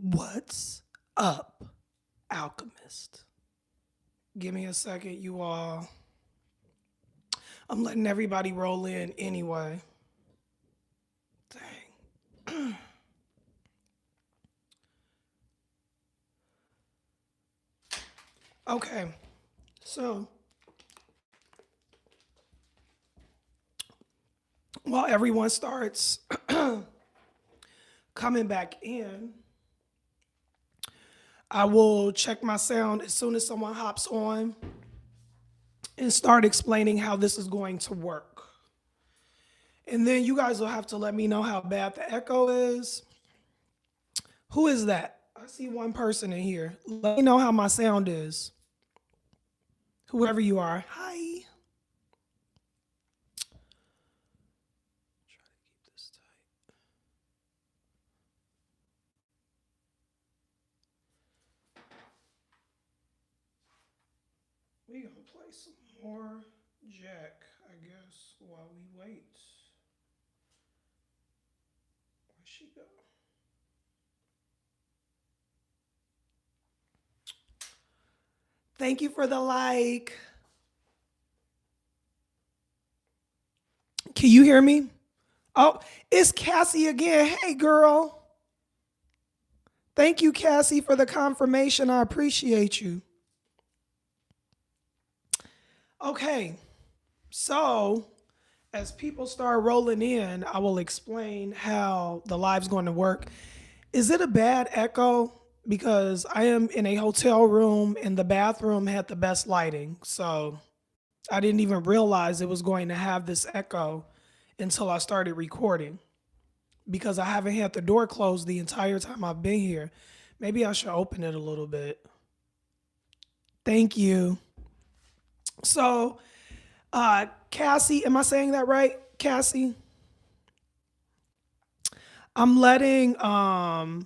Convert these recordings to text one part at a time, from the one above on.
What's up, alchemist? Give me a second, you all. I'm letting everybody roll in anyway. Dang. Okay, so while everyone starts coming back in, I will check my sound as soon as someone hops on and start explaining how this is going to work. And then you guys will have to let me know how bad the echo is. Who is that? I see one person in here. Let me know how my sound is. Whoever you are. Hi. Try to keep this tight. We gonna play some more Jack, I guess, while we wait. Where'd she go? Thank you for the like. Can you hear me? Oh, it's Cassie again. Hey, girl. Thank you, Cassie, for the confirmation. I appreciate you. Okay, so as people start rolling in, I will explain how the live's going to work. Is it a bad echo? Because I am in a hotel room and the bathroom had the best lighting. So I didn't even realize it was going to have this echo until I started recording, because I haven't had the door closed the entire time I've been here. Maybe I should open it a little bit. Thank you. So, Cassie, am I saying that right? Cassie? I'm gonna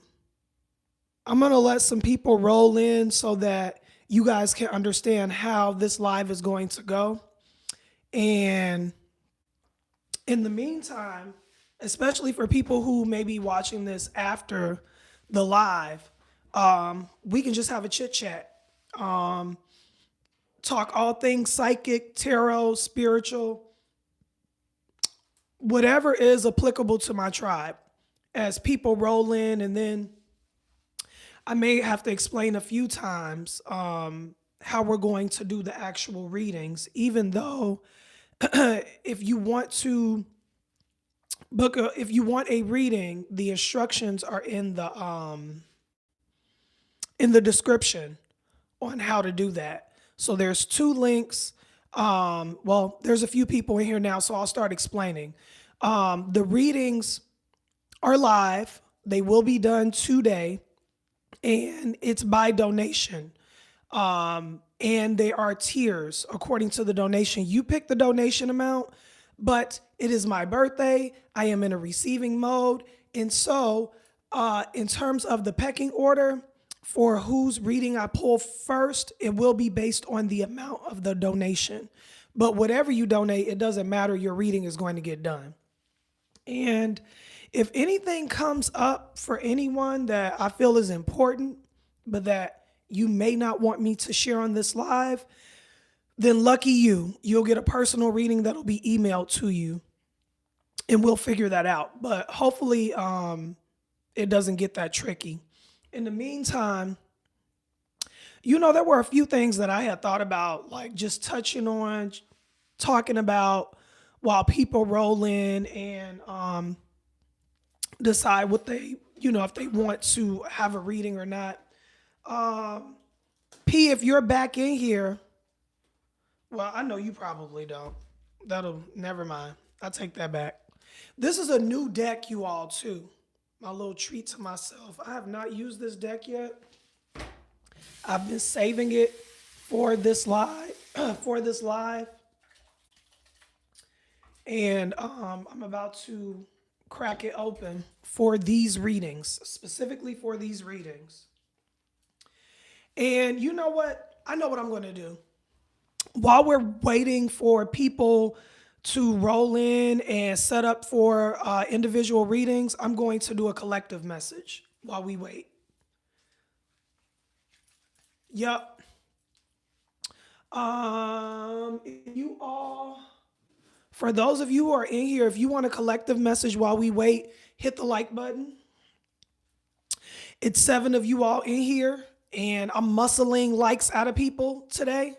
let some people roll in so that you guys can understand how this live is going to go. And in the meantime, especially for people who may be watching this after the live, we can just have a chit chat. Talk all things psychic, tarot, spiritual, whatever is applicable to my tribe. As people roll in, and then I may have to explain a few times how we're going to do the actual readings, even though if you want to if you want a reading, the instructions are in the description on how to do that. So there's two links. Well, there's a few people in here now, so I'll start explaining. The readings are live. They will be done today, and it's by donation. And there are tiers according to the donation. You pick the donation amount, but it is my birthday. I am in a receiving mode. And so in terms of the pecking order for whose reading I pull first, it will be based on the amount of the donation. But whatever you donate, it doesn't matter. Your reading is going to get done. And if anything comes up for anyone that I feel is important, but that you may not want me to share on this live, then lucky you, you'll get a personal reading that'll be emailed to you, and we'll figure that out. But hopefully it doesn't get that tricky. In the meantime, there were a few things that I had thought about, like just touching on, talking about while people roll in and decide what they, if they want to have a reading or not. P, if you're back in here, well, I know you probably don't. Never mind. I take that back. This is a new deck, you all, too. My little treat to myself. I have not used this deck yet. I've been saving it for this live, and I'm about to crack it open for these readings, specifically for these readings. And you know what? I know what I'm going to do. While we're waiting for people to roll in and set up for individual readings, I'm going to do a collective message while we wait. Yep. If you all, for those of you who are in here, if you want a collective message while we wait, hit the like button. It's 7 of you all in here, and I'm muscling likes out of people today.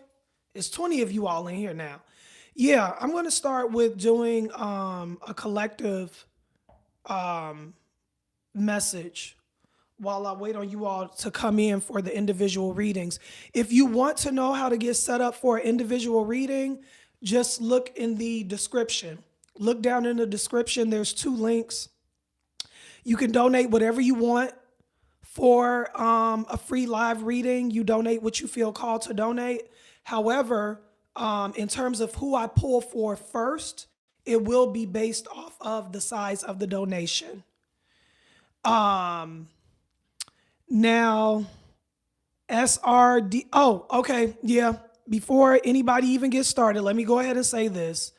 It's 20 of you all in here now. Yeah, I'm going to start with doing a collective message while I wait on you all to come in for the individual readings. If you want to know how to get set up for an individual reading, just look in the description. Look down in the description. There's 2 links. You can donate whatever you want for a free live reading. You donate what you feel called to donate. However, in terms of who I pull for first, it will be based off of the size of the donation. Now, SRD. Oh, okay. Yeah. Before anybody even gets started, let me go ahead and say this.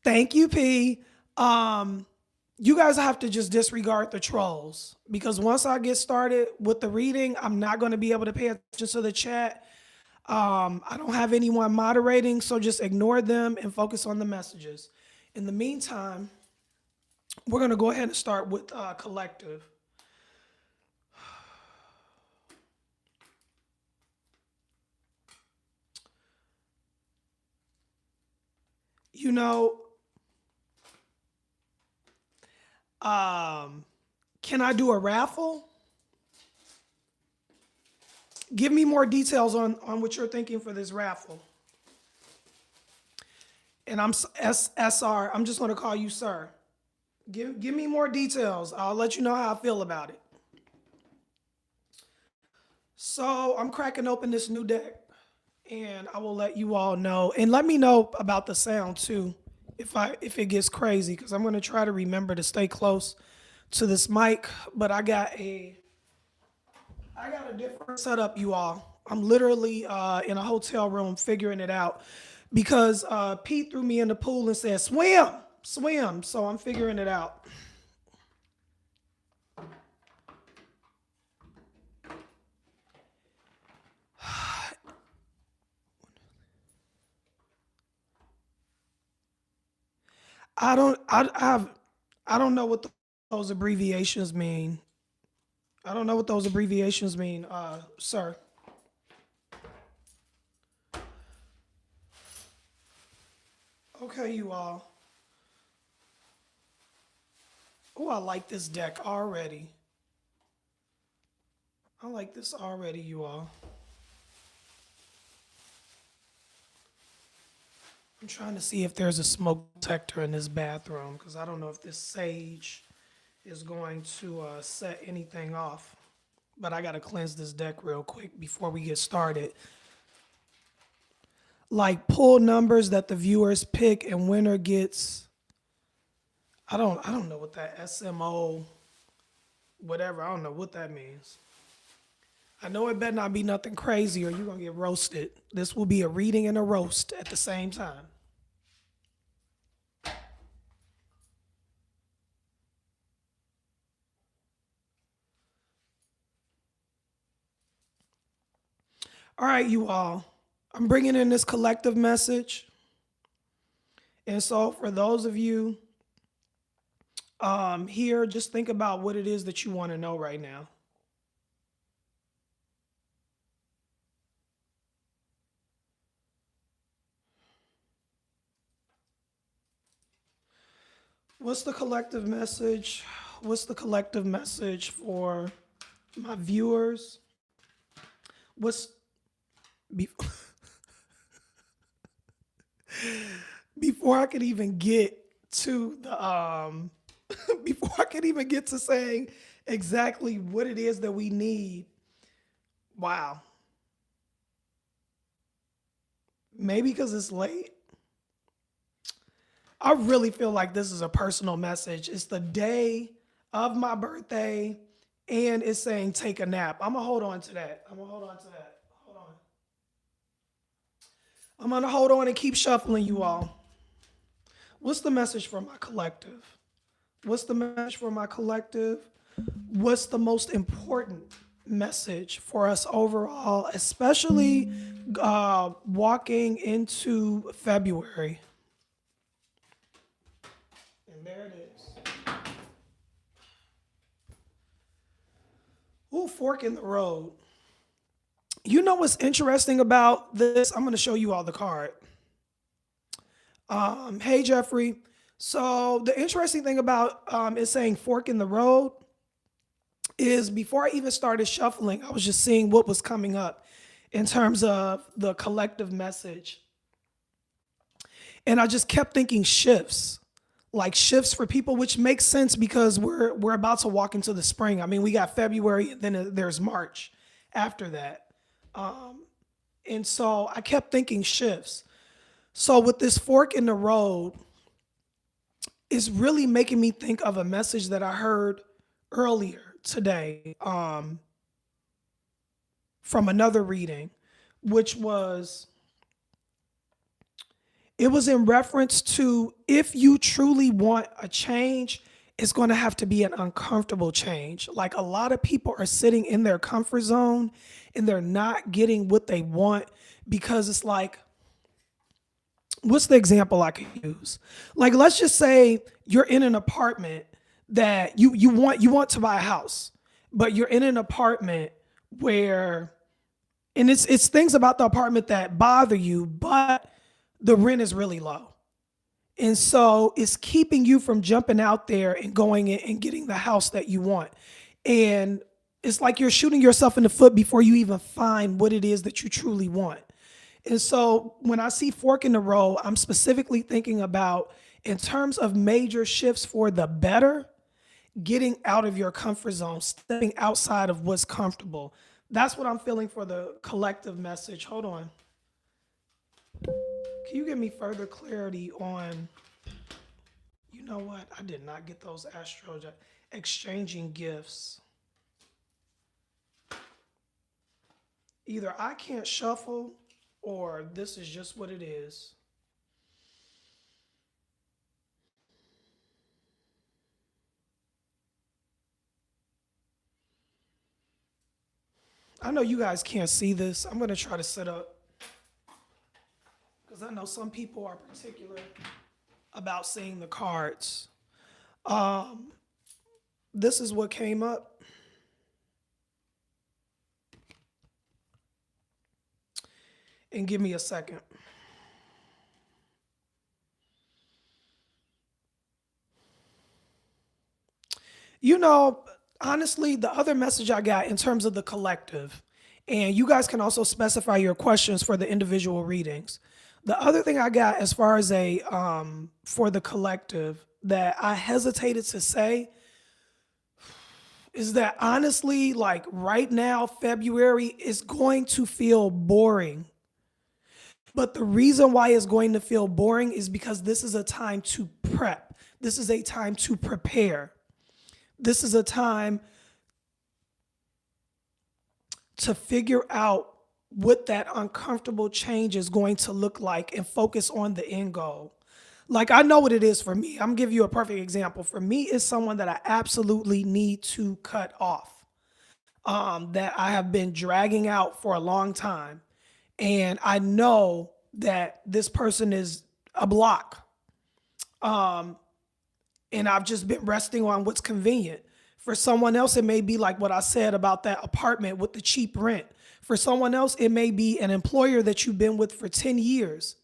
Thank you, P. You guys have to just disregard the trolls, because once I get started with the reading, I'm not going to be able to pay attention to the chat. I don't have anyone moderating, so just ignore them and focus on the messages. In the meantime, we're going to go ahead and start with collective. You know, can I do a raffle? Give me more details on what you're thinking for this raffle. And I'm SR. I'm just going to call you sir. Give me more details. I'll let you know how I feel about it. So I'm cracking open this new deck, and I will let you all know. And let me know about the sound too, if it gets crazy, because I'm going to try to remember to stay close to this mic. But I got a different setup, you all. I'm literally in a hotel room figuring it out, because Pete threw me in the pool and said, swim, swim. So I'm figuring it out. I don't know what those abbreviations mean. I don't know what those abbreviations mean, sir. Okay, you all. Oh, I like this deck already. I like this already, you all. I'm trying to see if there's a smoke detector in this bathroom, because I don't know if this sage is going to set anything off. But I got to cleanse this deck real quick before we get started. Like, pull numbers that the viewers pick and winner gets. I don't know what that SMO, whatever, I don't know what that means. I know it better not be nothing crazy or you're going to get roasted. This will be a reading and a roast at the same time. All right, you all. I'm bringing in this collective message. And so for those of you here, just think about what it is that you want to know right now. What's the collective message? What's the collective message for my viewers? Before I could even get to the before I could even get to saying exactly what it is that we need. Wow. Maybe because it's late. I really feel like this is a personal message. It's the day of my birthday, and it's saying take a nap. I'm going to hold on to that. Hold on. I'm going to hold on and keep shuffling, you all. What's the message for my collective? What's the message for my collective? What's the most important message for us overall, especially walking into February. And there it is. Ooh, fork in the road. You know what's interesting about this? I'm going to show you all the card. Hey, Jeffrey. So the interesting thing about it saying fork in the road is before I even started shuffling, I was just seeing what was coming up in terms of the collective message. And I just kept thinking shifts, like shifts for people, which makes sense because we're about to walk into the spring. I mean, we got February and then there's March after that. And so I kept thinking shifts. So with this fork in the road, it's really making me think of a message that I heard earlier today from another reading, which was, it was in reference to if you truly want a change, it's going to have to be an uncomfortable change. Like a lot of people are sitting in their comfort zone and they're not getting what they want because it's like, what's the example I could use? Like, let's just say you're in an apartment that you want to buy a house, but you're in an apartment where, and it's things about the apartment that bother you, but the rent is really low. And so it's keeping you from jumping out there and going in and getting the house that you want. And it's like you're shooting yourself in the foot before you even find what it is that you truly want. And so when I see fork in the road, I'm specifically thinking about in terms of major shifts for the better, getting out of your comfort zone, stepping outside of what's comfortable. That's what I'm feeling for the collective message. Hold on. Can you give me further clarity on, you know what? I did not get those astro exchanging gifts. Either I can't shuffle or this is just what it is. I know you guys can't see this. I'm going to try to set up because I know some people are particular about seeing the cards. This is what came up. And give me a second. You know, honestly, the other message I got in terms of the collective, and you guys can also specify your questions for the individual readings. The other thing I got as far as a for the collective that I hesitated to say is that honestly, like right now, February is going to feel boring. But the reason why it's going to feel boring is because this is a time to prep. This is a time to prepare. This is a time to figure out what that uncomfortable change is going to look like and focus on the end goal. Like I know what it is for me. I'm gonna give you a perfect example. For me, it's someone that I absolutely need to cut off, that I have been dragging out for a long time. And I know that this person is a block. And I've just been resting on what's convenient. For someone else, it may be like what I said about that apartment with the cheap rent. For someone else, it may be an employer that you've been with for 10 years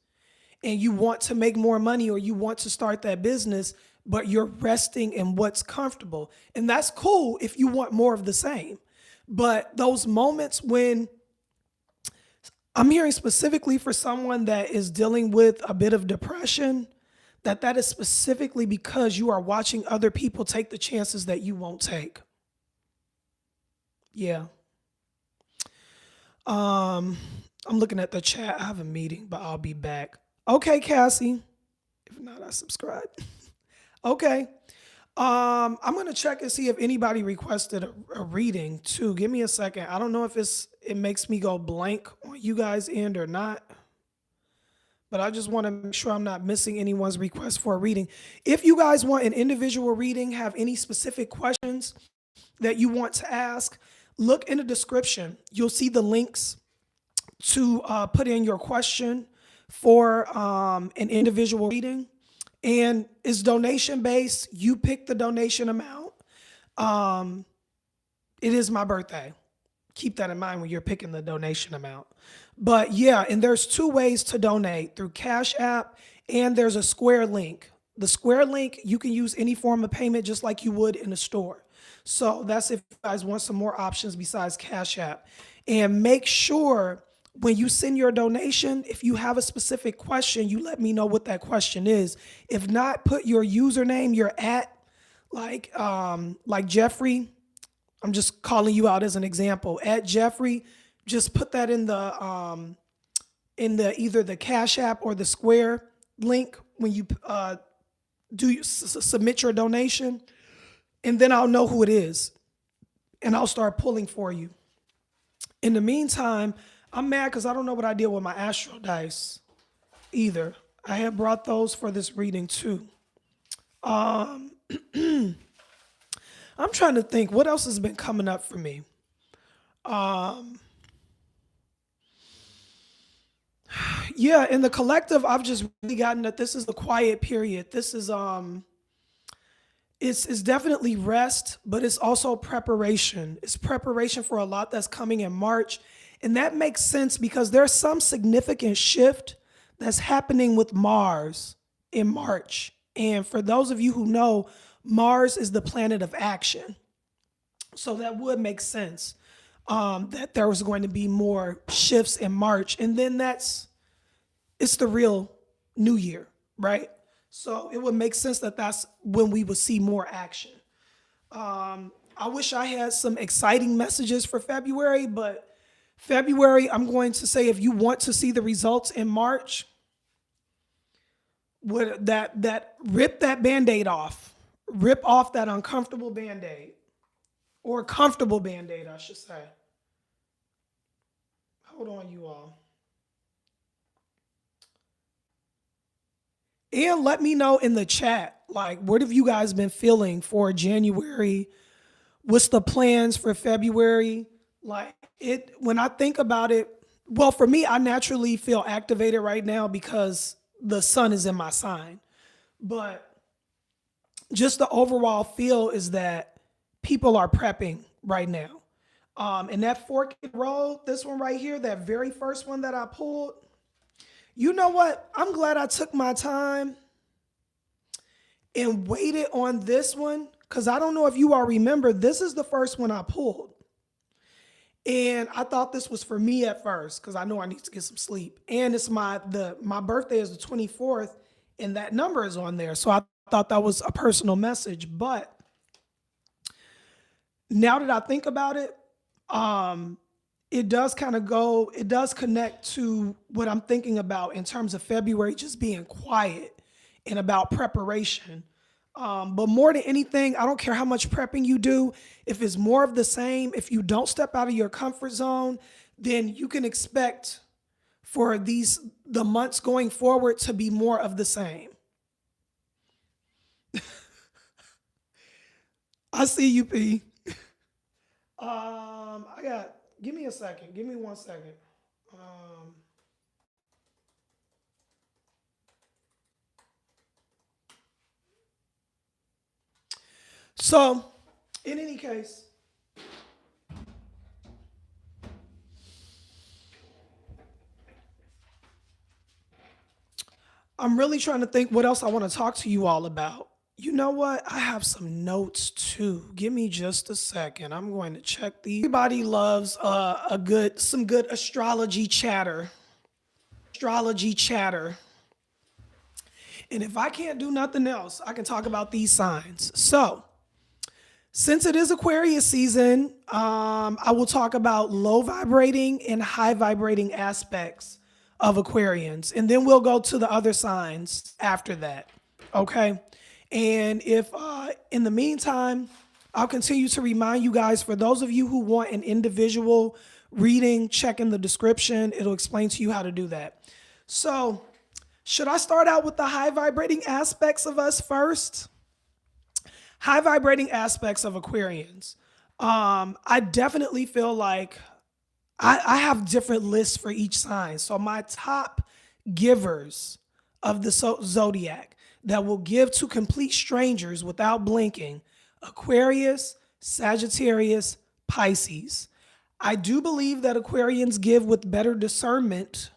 and you want to make more money or you want to start that business, but you're resting in what's comfortable. And that's cool if you want more of the same. But those moments when I'm hearing specifically for someone that is dealing with a bit of depression, that is specifically because you are watching other people take the chances that you won't take. Yeah. I'm looking at the chat. I have a meeting, but I'll be back. Okay, Cassie. If not, I subscribe. Okay. I'm gonna check and see if anybody requested a reading too. Give me a second. I don't know if it makes me go blank on you guys' end or not. But I just want to make sure I'm not missing anyone's request for a reading. If you guys want an individual reading, have any specific questions that you want to ask, look in the description. You'll see the links to put in your question for an individual reading. And it's donation based. You pick the donation amount. It is my birthday. Keep that in mind when you're picking the donation amount. But yeah, and there's two ways to donate, through Cash App, and there's a Square link. The Square link, you can use any form of payment just like you would in a store. So that's if you guys want some more options besides Cash App. And make sure when you send your donation, if you have a specific question, you let me know what that question is. If not, put your username, your like Jeffrey. I'm just calling you out as an example. At Jeffrey, just put that in the either the Cash App or the Square link when you submit your donation, and then I'll know who it is, and I'll start pulling for you. In the meantime, I'm mad because I don't know what I did with my astro dice either. I had brought those for this reading too. I'm trying to think what else has been coming up for me. Yeah, in the collective, I've just really gotten that this is the quiet period. This is it's definitely rest, but it's also preparation. It's preparation for a lot that's coming in March. And that makes sense because there's some significant shift that's happening with Mars in March. And for those of you who know, Mars is the planet of action. So that would make sense that there was going to be more shifts in March. And then it's the real new year, right? So it would make sense that that's when we would see more action. I wish I had some exciting messages for February, but February, I'm going to say if you want to see the results in March, rip that Band-Aid off. Rip off that uncomfortable Band-Aid, or comfortable Band-Aid, I should say. Hold on, you all. And let me know in the chat, like, what have you guys been feeling for January? What's the plans for February? Like, when I think about it, well, for me, I naturally feel activated right now because the sun is in my sign. But just the overall feel is that people are prepping right now. And that fork in the road, this one right here, that very first one that I pulled, you know what? I'm glad I took my time and waited on this one, because I don't know if you all remember, this is the first one I pulled. And I thought this was for me at first because I know I need to get some sleep. And it's my birthday is the 24th, and that number is on there. So I thought that was a personal message. But now that I think about it, it does connect to what I'm thinking about in terms of February just being quiet and about preparation. But more than anything, I don't care how much prepping you do. If it's more of the same, if you don't step out of your comfort zone, then you can expect for the months going forward to be more of the same. I see you, P. Give me a second. Give me 1 second. So, in any case, I'm really trying to think what else I want to talk to you all about. You know what? I have some notes too. Give me just a second. I'm going to check these. Everybody loves some good astrology chatter. Astrology chatter. And if I can't do nothing else, I can talk about these signs. So, since it is Aquarius season, I will talk about low vibrating and high vibrating aspects of Aquarians. And then we'll go to the other signs after that. Okay? And if in the meantime, I'll continue to remind you guys, for those of you who want an individual reading, check in the description. It'll explain to you how to do that. So, should I start out with the high vibrating aspects of us first? High vibrating aspects of Aquarians. I definitely feel like I have different lists for each sign. So my top givers of the zodiac that will give to complete strangers without blinking: Aquarius, Sagittarius, Pisces. I do believe that Aquarians give with better discernment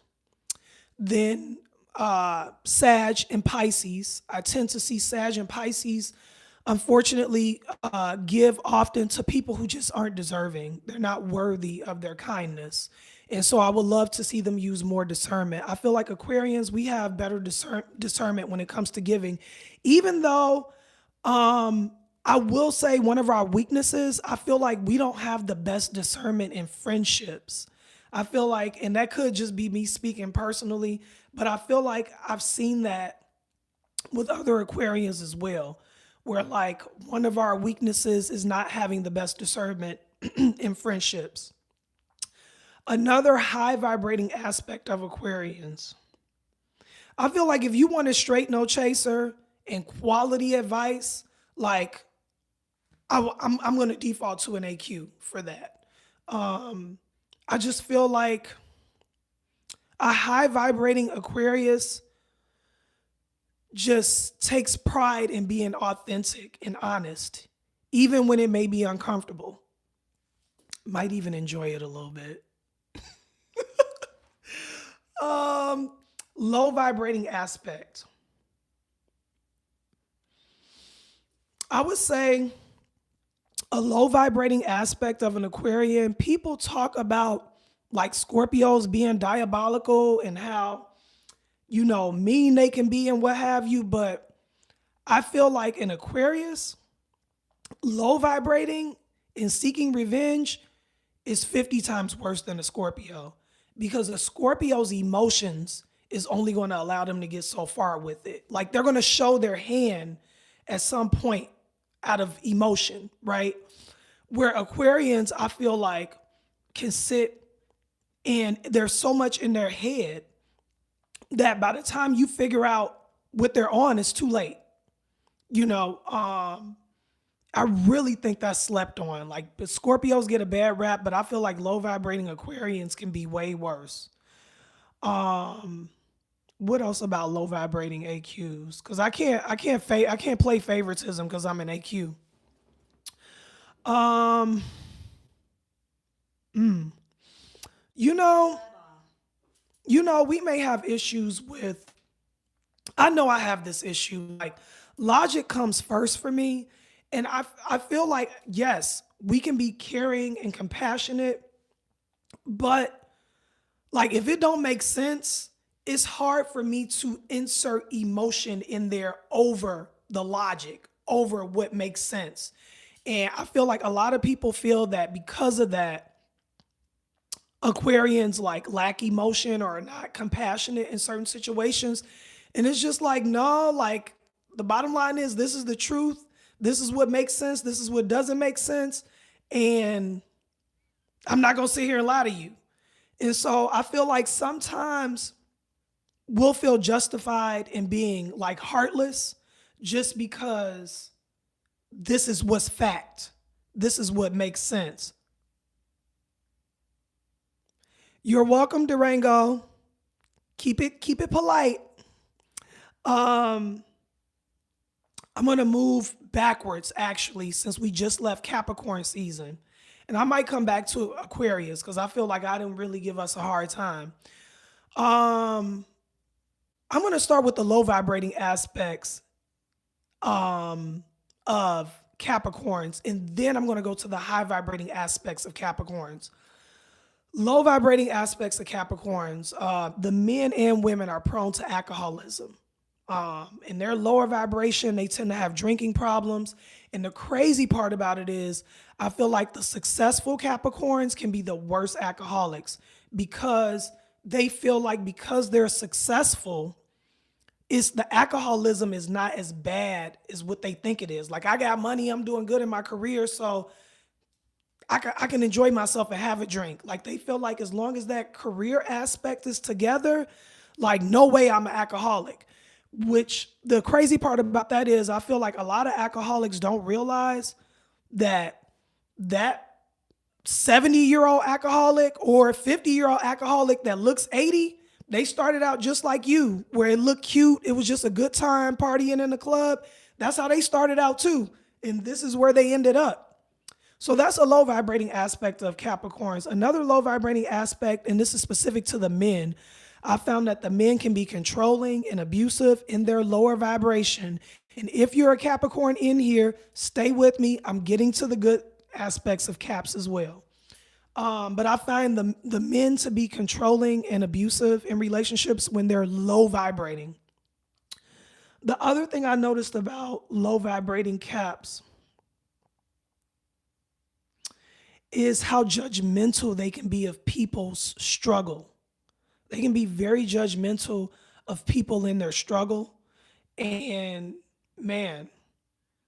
than Sag and Pisces. I tend to see Sag and Pisces, unfortunately, give often to people who just aren't deserving. They're not worthy of their kindness. And so I would love to see them use more discernment. I feel like Aquarians, we have better discernment when it comes to giving, even though I will say one of our weaknesses, I feel like we don't have the best discernment in friendships. I feel like, and that could just be me speaking personally, but I feel like I've seen that with other Aquarians as well, where like one of our weaknesses is not having the best discernment in friendships. Another high vibrating aspect of Aquarians, I feel like if you want a straight no chaser and quality advice, like I'm going to default to an AQ for that. I just feel like a high vibrating Aquarius just takes pride in being authentic and honest, even when it may be uncomfortable. Might even enjoy it a little bit. Low vibrating aspect. I would say a low vibrating aspect of an Aquarian, people talk about like Scorpios being diabolical and how, mean they can be and what have you. But I feel like an Aquarius, low vibrating and seeking revenge is 50 times worse than a Scorpio, because a Scorpio's emotions is only going to allow them to get so far with it. Like they're going to show their hand at some point out of emotion, right? Where Aquarians, I feel like, can sit and there's so much in their head that by the time you figure out what they're on, it's too late. I really think that's slept on. Like, but Scorpios get a bad rap, but I feel like low vibrating Aquarians can be way worse. What else about low vibrating AQs? Because I can't play favoritism because I'm an AQ. We may have issues with. I know I have this issue. Like, logic comes first for me, and I feel like yes, we can be caring and compassionate, but like if it don't make sense, it's hard for me to insert emotion in there over the logic, over what makes sense. And I feel like a lot of people feel that because of that, Aquarians like lack emotion or are not compassionate in certain situations. And it's just like, no, like the bottom line is this is the truth. This is what makes sense. This is what doesn't make sense. And I'm not going to sit here and lie to you. And so I feel like sometimes we'll feel justified in being like heartless just because this is what's fact. This is what makes sense. You're welcome, Durango. Keep it polite. I'm going to move backwards, actually, since we just left Capricorn season. And I might come back to Aquarius because I feel like I didn't really give us a hard time. I'm going to start with the low vibrating aspects of Capricorns, and then I'm going to go to the high vibrating aspects of Capricorns. Low vibrating aspects of Capricorns, the men and women are prone to alcoholism. In their lower vibration, they tend to have drinking problems. And the crazy part about it is, I feel like the successful Capricorns can be the worst alcoholics because they feel like because they're successful, the alcoholism is not as bad as what they think it is. Like, I got money, I'm doing good in my career, so I can enjoy myself and have a drink. Like, they feel like as long as that career aspect is together, like, no way I'm an alcoholic. Which the crazy part about that is I feel like a lot of alcoholics don't realize that that 70-year-old alcoholic or 50-year-old alcoholic that looks 80, they started out just like you, where it looked cute. It was just a good time partying in the club. That's how they started out too. And this is where they ended up. So that's a low vibrating aspect of Capricorns. Another low vibrating aspect, and this is specific to the men, I found that the men can be controlling and abusive in their lower vibration. And if you're a Capricorn in here, stay with me. I'm getting to the good aspects of Caps as well. But I find the men to be controlling and abusive in relationships when they're low vibrating. The other thing I noticed about low vibrating Caps is how judgmental they can be of people's struggle. They can be very judgmental of people in their struggle. And man,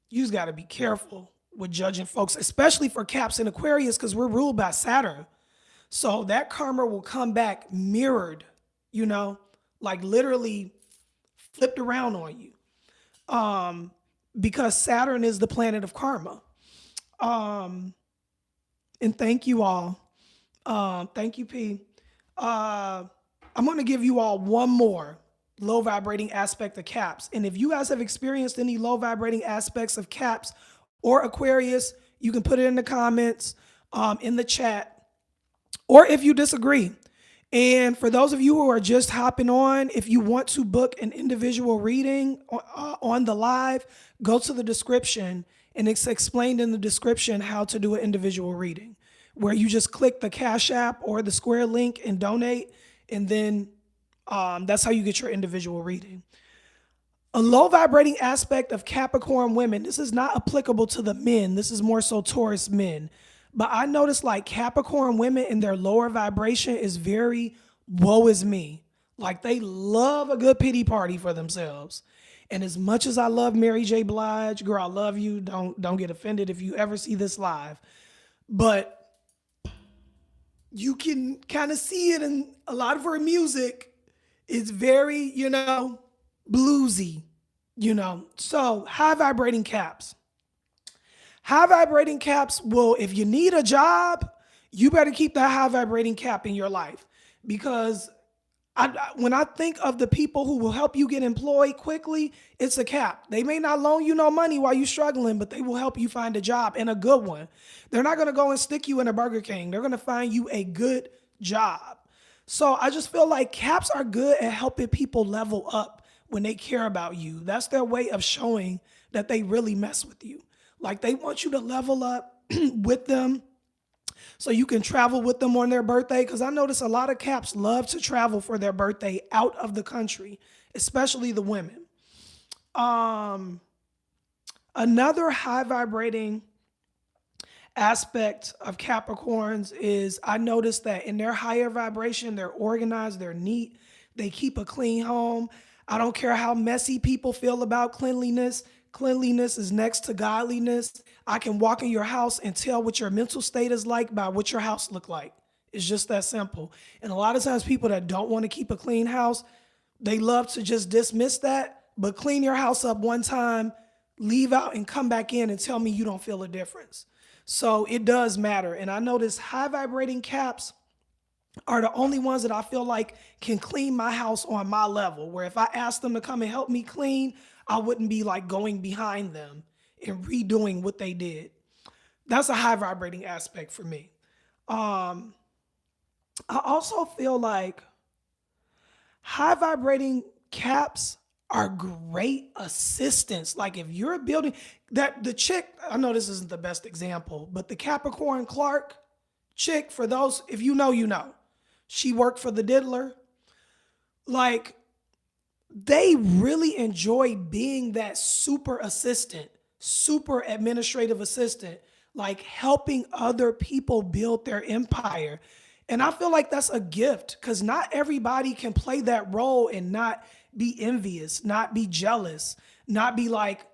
you just got to be careful with judging folks, especially for Caps and Aquarius, because we're ruled by Saturn. So that karma will come back mirrored, like literally flipped around on you. Because Saturn is the planet of karma. And thank you all. Thank you, P. I'm going to give you all one more low vibrating aspect of Caps. And if you guys have experienced any low vibrating aspects of Caps or Aquarius, you can put it in the comments, in the chat, or if you disagree. And for those of you who are just hopping on, if you want to book an individual reading on the live, go to the description, and it's explained in the description how to do an individual reading, where you just click the Cash App or the Square link and donate, and then that's how you get your individual reading. A low vibrating aspect of Capricorn women, this is not applicable to the men, this is more so Taurus men. But I noticed like Capricorn women in their lower vibration is very woe is me. Like they love a good pity party for themselves. And as much as I love Mary J. Blige, girl, I love you. Don't get offended if you ever see this live. But you can kind of see it in a lot of her music. It's very, bluesy, So high vibrating Caps. High vibrating Caps will, if you need a job, you better keep that high vibrating Cap in your life. Because when I think of the people who will help you get employed quickly, it's a Cap. They may not loan you no money while you're struggling, but they will help you find a job, and a good one. They're not going to go and stick you in a Burger King. They're going to find you a good job. So I just feel like Caps are good at helping people level up when they care about you. That's their way of showing that they really mess with you. Like they want you to level up with them so you can travel with them on their birthday. Because I notice a lot of Caps love to travel for their birthday out of the country, especially the women. Another high vibrating aspect of Capricorns is I noticed that in their higher vibration, they're organized, they're neat, they keep a clean home. I don't care how messy people feel about cleanliness. Cleanliness is next to godliness. I can walk in your house and tell what your mental state is like by what your house look like. It's just that simple. And a lot of times people that don't want to keep a clean house, they love to just dismiss that, but clean your house up one time, leave out and come back in and tell me you don't feel a difference. So it does matter. And I notice high vibrating Caps are the only ones that I feel like can clean my house on my level, where if I ask them to come and help me clean, I wouldn't be like going behind them and redoing what they did. That's a high vibrating aspect for me. I also feel like high vibrating Caps are great assistants. Like if you're building that, the chick, I know this isn't the best example, but the Capricorn Clark chick, for those, if you know, she worked for the Diddler. Like they really enjoy being that super assistant, super administrative assistant, like helping other people build their empire. And I feel like that's a gift because not everybody can play that role and not be envious, not be jealous, not be like,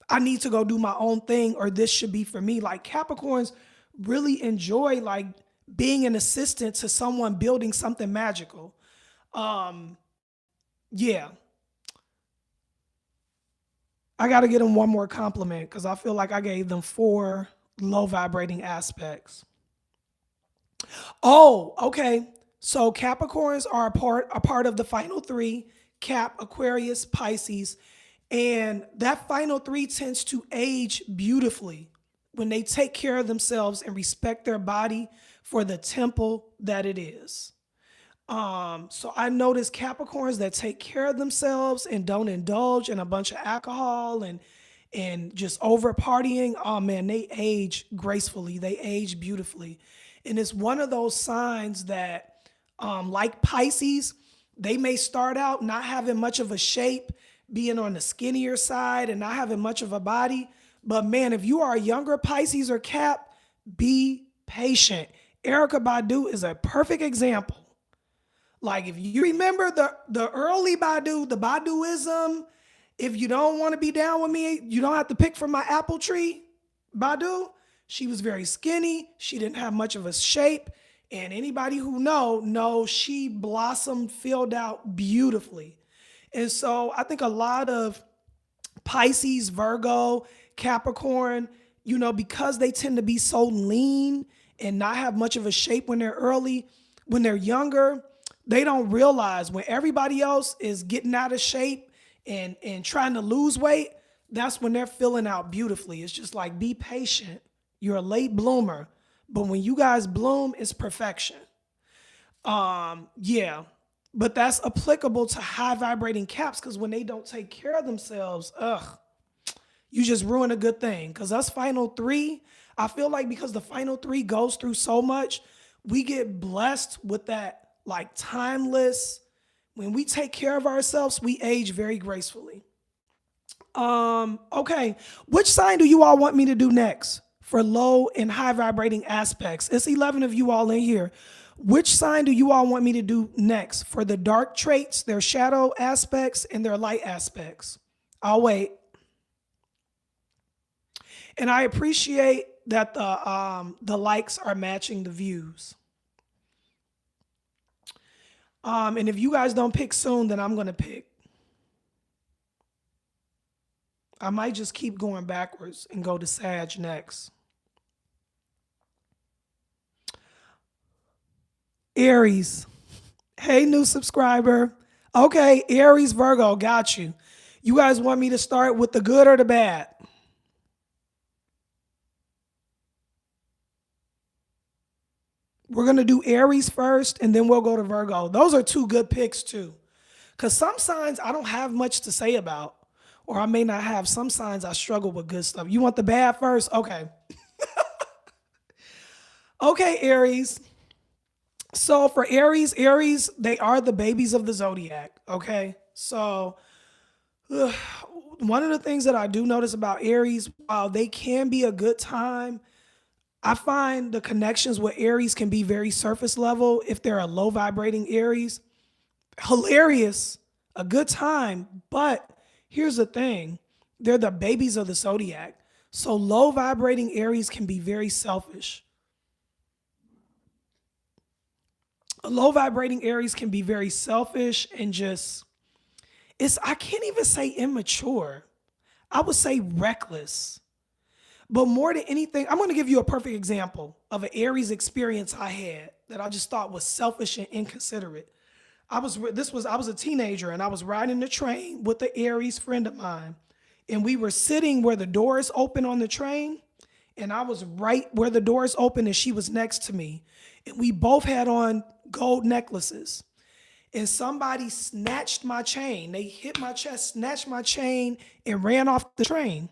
I need to go do my own thing or this should be for me. Like Capricorns really enjoy like being an assistant to someone building something magical. Yeah. I got to get them one more compliment because I feel like I gave them 4 low vibrating aspects. Oh, okay. So Capricorns are a part of the final three: Cap, Aquarius, Pisces. And that final three tends to age beautifully when they take care of themselves and respect their body for the temple that it is. So I notice Capricorns that take care of themselves and don't indulge in a bunch of alcohol and just over partying. Oh man, they age gracefully. They age beautifully. And it's one of those signs that, like Pisces, they may start out not having much of a shape, being on the skinnier side and not having much of a body. But man, if you are a younger Pisces or Cap, be patient. Erykah Badu is a perfect example. Like if you remember the early Badu, the Baduism, if you don't want to be down with me, you don't have to pick from my apple tree. Badu, she was very skinny. She didn't have much of a shape. And anybody who knows she blossomed, filled out beautifully. And so I think a lot of Pisces, Virgo, Capricorn, because they tend to be so lean and not have much of a shape when they're younger, they don't realize when everybody else is getting out of shape and trying to lose weight, that's when they're filling out beautifully. It's just like, be patient. You're a late bloomer, but when you guys bloom, it's perfection. Yeah. But that's applicable to high vibrating Caps, because when they don't take care of themselves, you just ruin a good thing. Because us final three, I feel like because the final three goes through so much, we get blessed with that like timeless. When we take care of ourselves, we age very gracefully. Okay. Which sign do you all want me to do next for low and high vibrating aspects? It's 11 of you all in here. Which sign do you all want me to do next for the dark traits, their shadow aspects, and their light aspects? I'll wait. And I appreciate that the likes are matching the views. And if you guys don't pick soon, then I'm going to pick. I might just keep going backwards and go to Sag next. Aries. Hey, new subscriber. Okay, Aries, Virgo, got you. You guys want me to start with the good or the bad? We're going to do Aries first, and then we'll go to Virgo. Those are two good picks, too. Because some signs I don't have much to say about, or I may not have. Some signs I struggle with good stuff. You want the bad first? Okay. Okay, Aries. So for Aries, they are the babies of the zodiac, okay? So one of the things that I do notice about Aries, while they can be a good time, I find the connections with Aries can be very surface level if they're a low vibrating Aries. Hilarious, a good time, but here's the thing. They're the babies of the zodiac. So low vibrating Aries can be very selfish. Low vibrating Aries can be very selfish and I can't even say immature. I would say reckless. But more than anything, I'm going to give you a perfect example of an Aries experience I had that I just thought was selfish and inconsiderate. I was a teenager and I was riding the train with an Aries friend of mine. And we were sitting where the doors open on the train. And I was right where the doors open and she was next to me. And we both had on gold necklaces. And somebody snatched my chain. They hit my chest, snatched my chain, and ran off the train.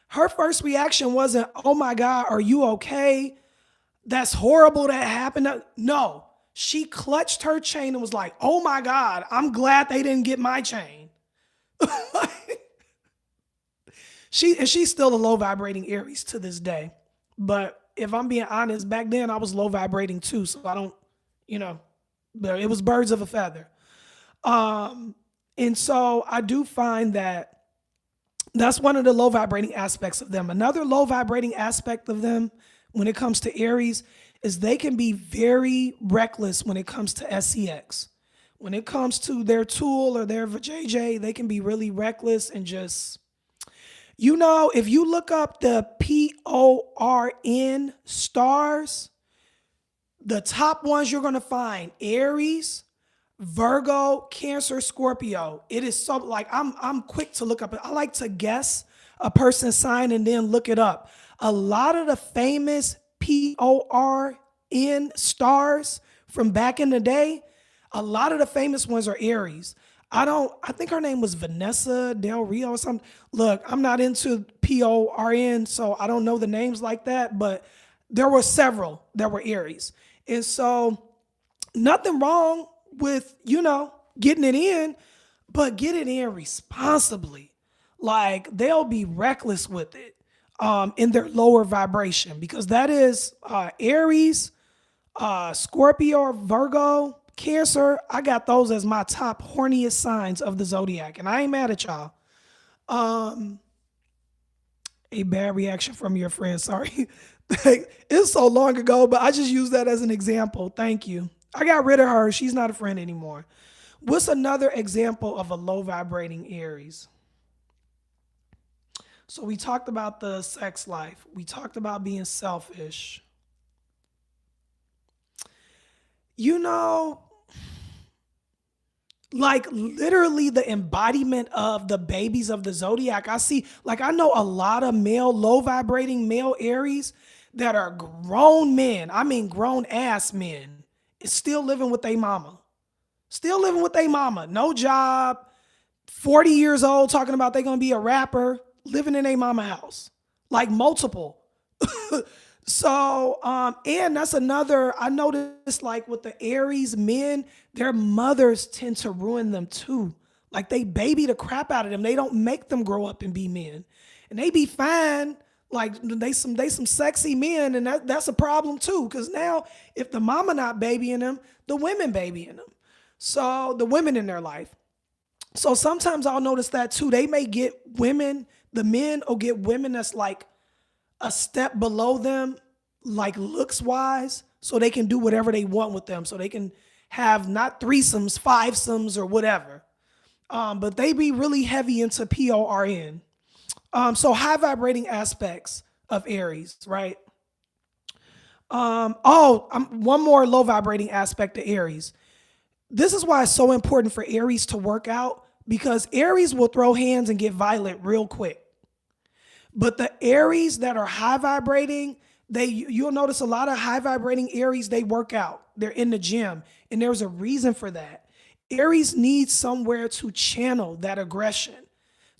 Her first reaction wasn't, oh my God, are you okay? That's horrible that happened. No, she clutched her chain and was like, oh my God, I'm glad they didn't get my chain. She's still a low vibrating Aries to this day. But if I'm being honest, back then I was low vibrating too. So I don't, it was birds of a feather. And so I do find that that's one of the low vibrating aspects of them. Another low vibrating aspect of them when it comes to Aries is they can be very reckless when it comes to SEX. When it comes to their tool or their JJ, they can be really reckless and just, You know, if you look up the PORN stars, the top ones you're going to find Aries, Virgo, Cancer, Scorpio. It is so like I'm quick to look up. I like to guess a person's sign and then look it up. A lot of the famous PORN stars from back in the day, a lot of the famous ones are Aries. I think her name was Vanessa Del Rio or something. Look, I'm not into PORN, so I don't know the names like that, but there were several that were Aries. And so nothing wrong with, getting it in, but get it in responsibly. Like they'll be reckless with it in their lower vibration because that is Aries, Scorpio, Virgo, Cancer. I got those as my top horniest signs of the zodiac, and I ain't mad at y'all. A bad reaction from your friend. Sorry. It's so long ago, but I just use that as an example. Thank you. I got rid of her. She's not a friend anymore. What's another example of a low vibrating Aries? So we talked about the sex life. We talked about being selfish. Like literally the embodiment of the babies of the zodiac. I know a lot of low vibrating male Aries that are grown men. I mean, grown ass men is still living with their mama. Still living with their mama. No job. 40 years old talking about they're going to be a rapper, living in their mama house. Like multiple. So, and that's another, I noticed like with the Aries men, their mothers tend to ruin them too. Like they baby the crap out of them. They don't make them grow up and be men. And they be fine. Like they some sexy men, and that's a problem too. Cause now if the mama not babying them, the women babying them. So the women in their life. So sometimes I'll notice that too. They may get women, the men will get women that's like a step below them, like looks wise, so they can do whatever they want with them. So they can have not threesomes, fivesomes, or whatever. But they be really heavy into PORN. So high vibrating aspects of Aries, right? One more low vibrating aspect of Aries. This is why it's so important for Aries to work out, because Aries will throw hands and get violent real quick. But the Aries that are high vibrating, you'll notice a lot of high vibrating Aries, they work out. They're in the gym. And there's a reason for that. Aries needs somewhere to channel that aggression.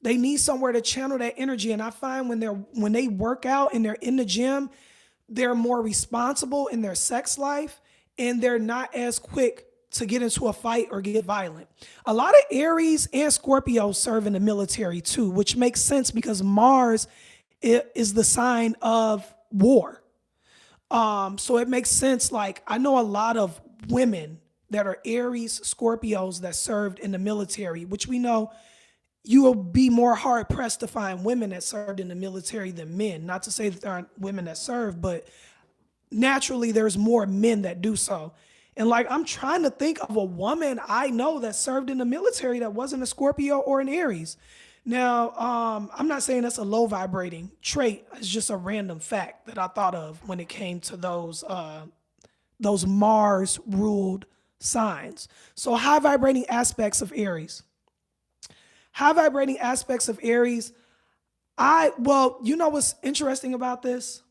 They need somewhere to channel that energy. And I find when they work out and they're in the gym, they're more responsible in their sex life and they're not as quick to get into a fight or get violent. A lot of Aries and Scorpios serve in the military too, which makes sense because Mars is the sign of war. So it makes sense. Like I know a lot of women that are Aries, Scorpios that served in the military, which we know you will be more hard pressed to find women that served in the military than men. Not to say that there aren't women that serve, but naturally there's more men that do so. And like, I'm trying to think of a woman I know that served in the military that wasn't a Scorpio or an Aries. Now, I'm not saying that's a low vibrating trait. It's just a random fact that I thought of when it came to those Mars ruled signs. So high vibrating aspects of Aries. High vibrating aspects of Aries. You know what's interesting about this?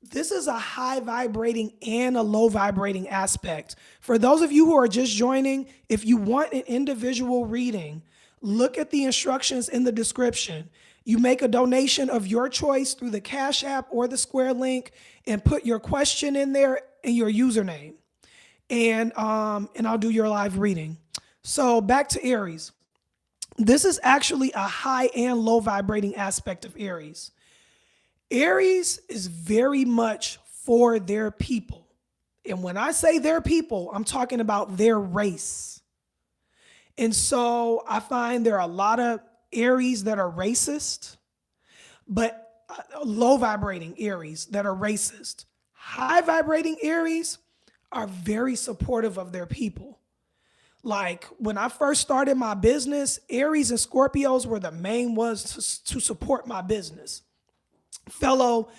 This is a high vibrating and a low vibrating aspect. For those of you who are just joining, if you want an individual reading, look at the instructions in the description. You make a donation of your choice through the Cash App or the Square link and put your question in there and your username. And I'll do your live reading. So back to Aries. This is actually a high and low vibrating aspect of Aries. Aries is very much for their people. And when I say their people, I'm talking about their race. And so I find there are a lot of Aries that are racist, but low vibrating Aries that are racist. High vibrating Aries are very supportive of their people. Like when I first started my business, Aries and Scorpios were the main ones to support my business. Fellow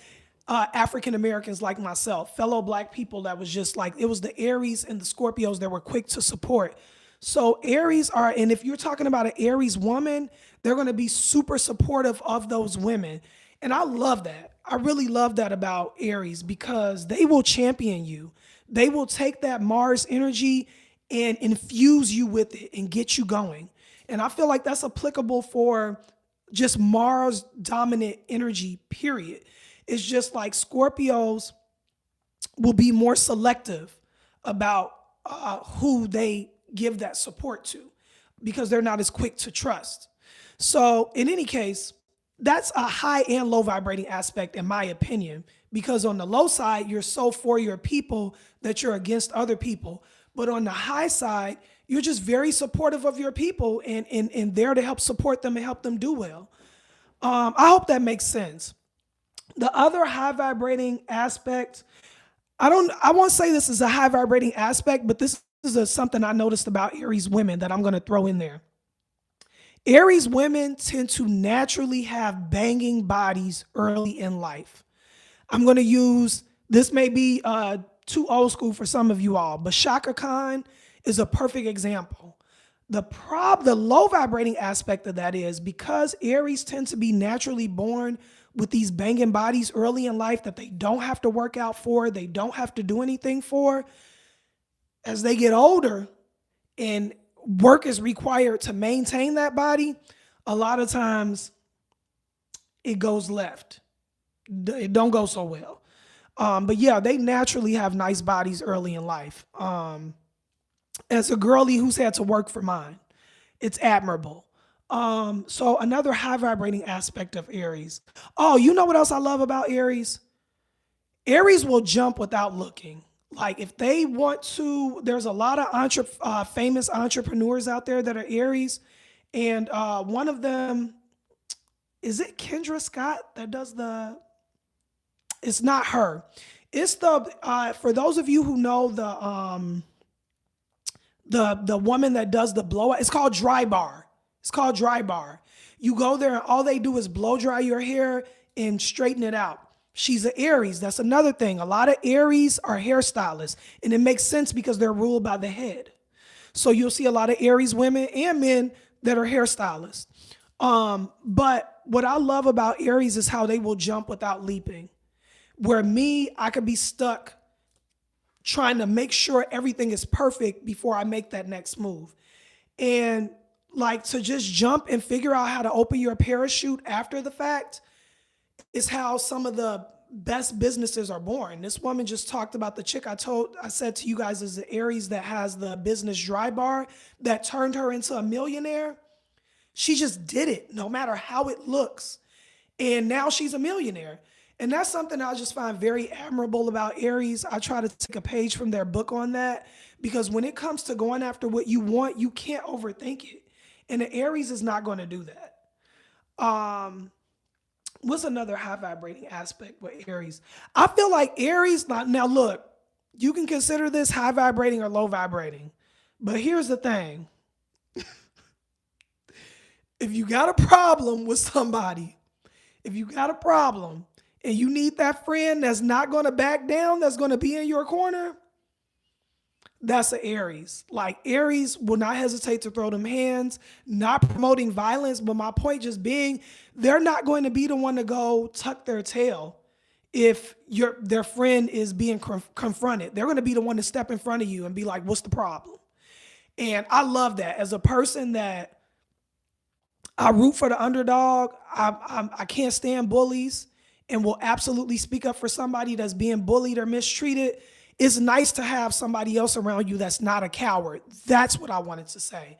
African Americans like myself, fellow Black people that was just like, it was the Aries and the Scorpios that were quick to support. So Aries are, and if you're talking about an Aries woman, they're going to be super supportive of those women. And I love that. I really love that about Aries because they will champion you. They will take that Mars energy and infuse you with it and get you going. And I feel like that's applicable for just Mars dominant energy, period. It's just like Scorpios will be more selective about who they give that support to because they're not as quick to trust. So in any case, that's a high and low vibrating aspect in my opinion, because on the low side, you're so for your people that you're against other people. But on the high side, you're just very supportive of your people and there to help support them and help them do well. I hope that makes sense. The other high vibrating aspect, I won't say this is a high vibrating aspect, but this is something I noticed about Aries women that I'm going to throw in there. Aries women tend to naturally have banging bodies early in life. I'm going to use, this may be too old school for some of you all, but Shaka Khan is a perfect example. The low vibrating aspect of that is because Aries tend to be naturally born with these banging bodies early in life that they don't have to work out for, they don't have to do anything for. As they get older and work is required to maintain that body, a lot of times it goes left. It don't go so well. But yeah, they naturally have nice bodies early in life. As a girly who's had to work for mine, it's admirable. So another high vibrating aspect of Aries. Oh, you know what else I love about Aries? Aries will jump without looking. Like if they want to, there's a lot of famous entrepreneurs out there that are Aries. And one of them, is it Kendra Scott that does it's not her. It's for those of you who know the woman that does the blowout, it's called Dry Bar. It's called Dry Bar. You go there and all they do is blow dry your hair and straighten it out. She's an Aries. That's another thing. A lot of Aries are hairstylists, and it makes sense because they're ruled by the head. So you'll see a lot of Aries women and men that are hairstylists. But what I love about Aries is how they will jump without leaping. Where me, I could be stuck trying to make sure everything is perfect before I make that next move. And like to just jump and figure out how to open your parachute after the fact is how some of the best businesses are born. This woman just talked about the chick I said to you guys is the Aries that has the business Dry Bar that turned her into a millionaire. She just did it no matter how it looks. And now she's a millionaire. And that's something I just find very admirable about Aries. I try to take a page from their book on that because when it comes to going after what you want, you can't overthink it. And the Aries is not going to do that. What's another high vibrating aspect with Aries? I feel like Aries, now look, you can consider this high vibrating or low vibrating. But here's the thing. If you got a problem with somebody, if you got a problem and you need that friend that's not going to back down, that's going to be in your corner, that's an Aries. Like Aries will not hesitate to throw them hands, not promoting violence, but my point just being, they're not going to be the one to go tuck their tail if their friend is being confronted. They're going to be the one to step in front of you and be like, what's the problem? And I love that. As a person that I root for the underdog, I can't stand bullies and will absolutely speak up for somebody that's being bullied or mistreated. It's nice to have somebody else around you that's not a coward. That's what I wanted to say.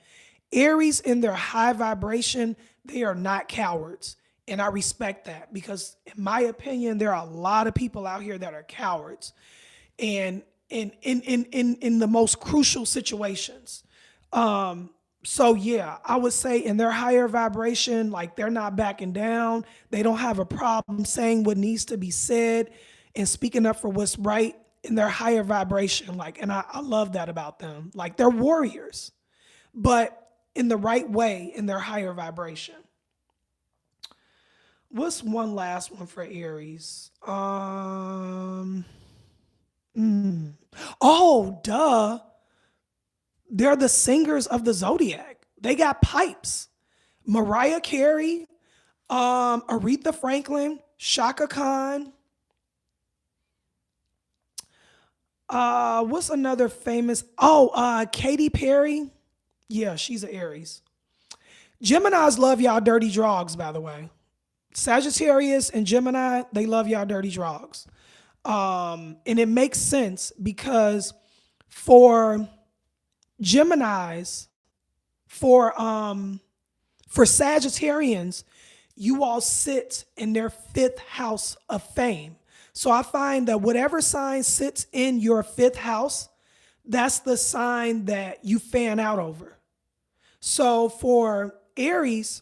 Aries in their high vibration, they are not cowards. And I respect that because in my opinion, there are a lot of people out here that are cowards and in the most crucial situations. So yeah, I would say in their higher vibration, like they're not backing down. They don't have a problem saying what needs to be said and speaking up for what's right in their higher vibration. Like, and I love that about them. Like they're warriors. but in the right way, in their higher vibration. What's one last one for Aries? Oh, duh. They're the singers of the Zodiac. They got pipes. Mariah Carey, Aretha Franklin, Shaka Khan. What's another famous? Oh, Katy Perry. Yeah, she's an Aries. Geminis love y'all dirty drogs, by the way. Sagittarius and Gemini, they love y'all dirty drogs. And it makes sense because for Geminis, for Sagittarians, you all sit in their fifth house of fame. So I find that whatever sign sits in your fifth house, that's the sign that you fan out over. So for Aries,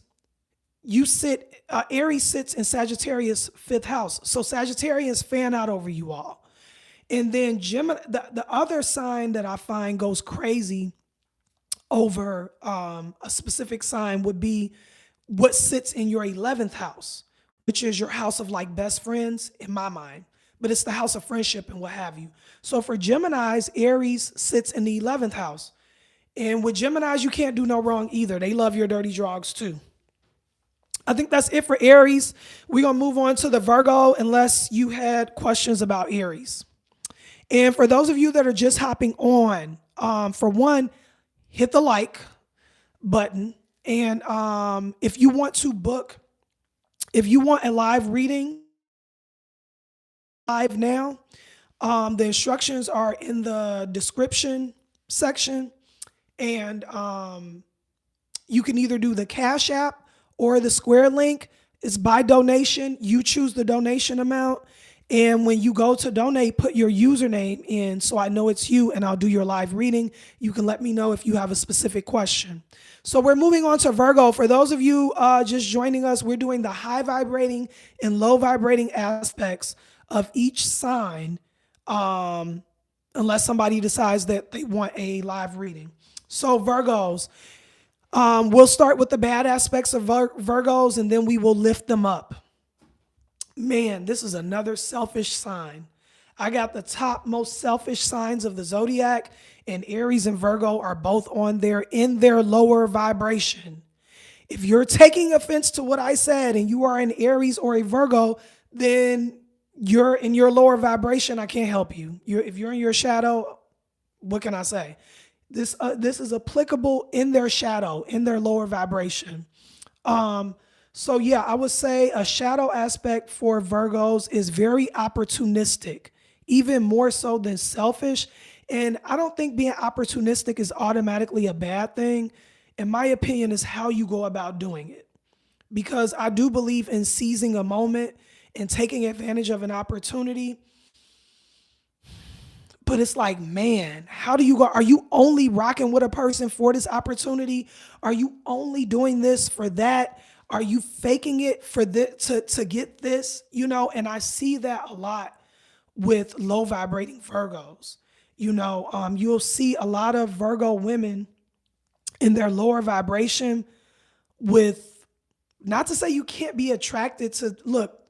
Aries sits in Sagittarius' fifth house. So Sagittarians fan out over you all. And then Gemini, the other sign that I find goes crazy over a specific sign would be what sits in your 11th house, which is your house of like best friends in my mind, but it's the house of friendship and what have you. So for Geminis, Aries sits in the 11th house. And with Geminis, you can't do no wrong either. They love your dirty drogs too. I think that's it for Aries. We're going to move on to the Virgo unless you had questions about Aries. And for those of you that are just hopping on, for one, hit the like button. And if you want a live reading live now, the instructions are in the description section. And you can either do the Cash App or the Square link. It's by donation. You choose the donation amount. And when you go to donate, put your username in so I know it's you and I'll do your live reading. You can let me know if you have a specific question. So we're moving on to Virgo. For those of you just joining us, we're doing the high vibrating and low vibrating aspects of each sign, unless somebody decides that they want a live reading. So Virgos, we'll start with the bad aspects of Virgos and then we will lift them up. Man, this is another selfish sign. I got the top most selfish signs of the Zodiac, and Aries and Virgo are both on there in their lower vibration. If you're taking offense to what I said and you are an Aries or a Virgo, then you're in your lower vibration. I can't help you. If you're in your shadow, what can I say? This is applicable in their shadow, in their lower vibration. So yeah, I would say a shadow aspect for Virgos is very opportunistic, even more so than selfish. And I don't think being opportunistic is automatically a bad thing. In my opinion, is how you go about doing it. Because I do believe in seizing a moment and taking advantage of an opportunity. But it's like, man, how do you go? Are you only rocking with a person for this opportunity? Are you only doing this for that? Are you faking it for to get this? And I see that a lot with low vibrating Virgos. You'll see a lot of Virgo women in their lower vibration with, not to say you can't be attracted to, look,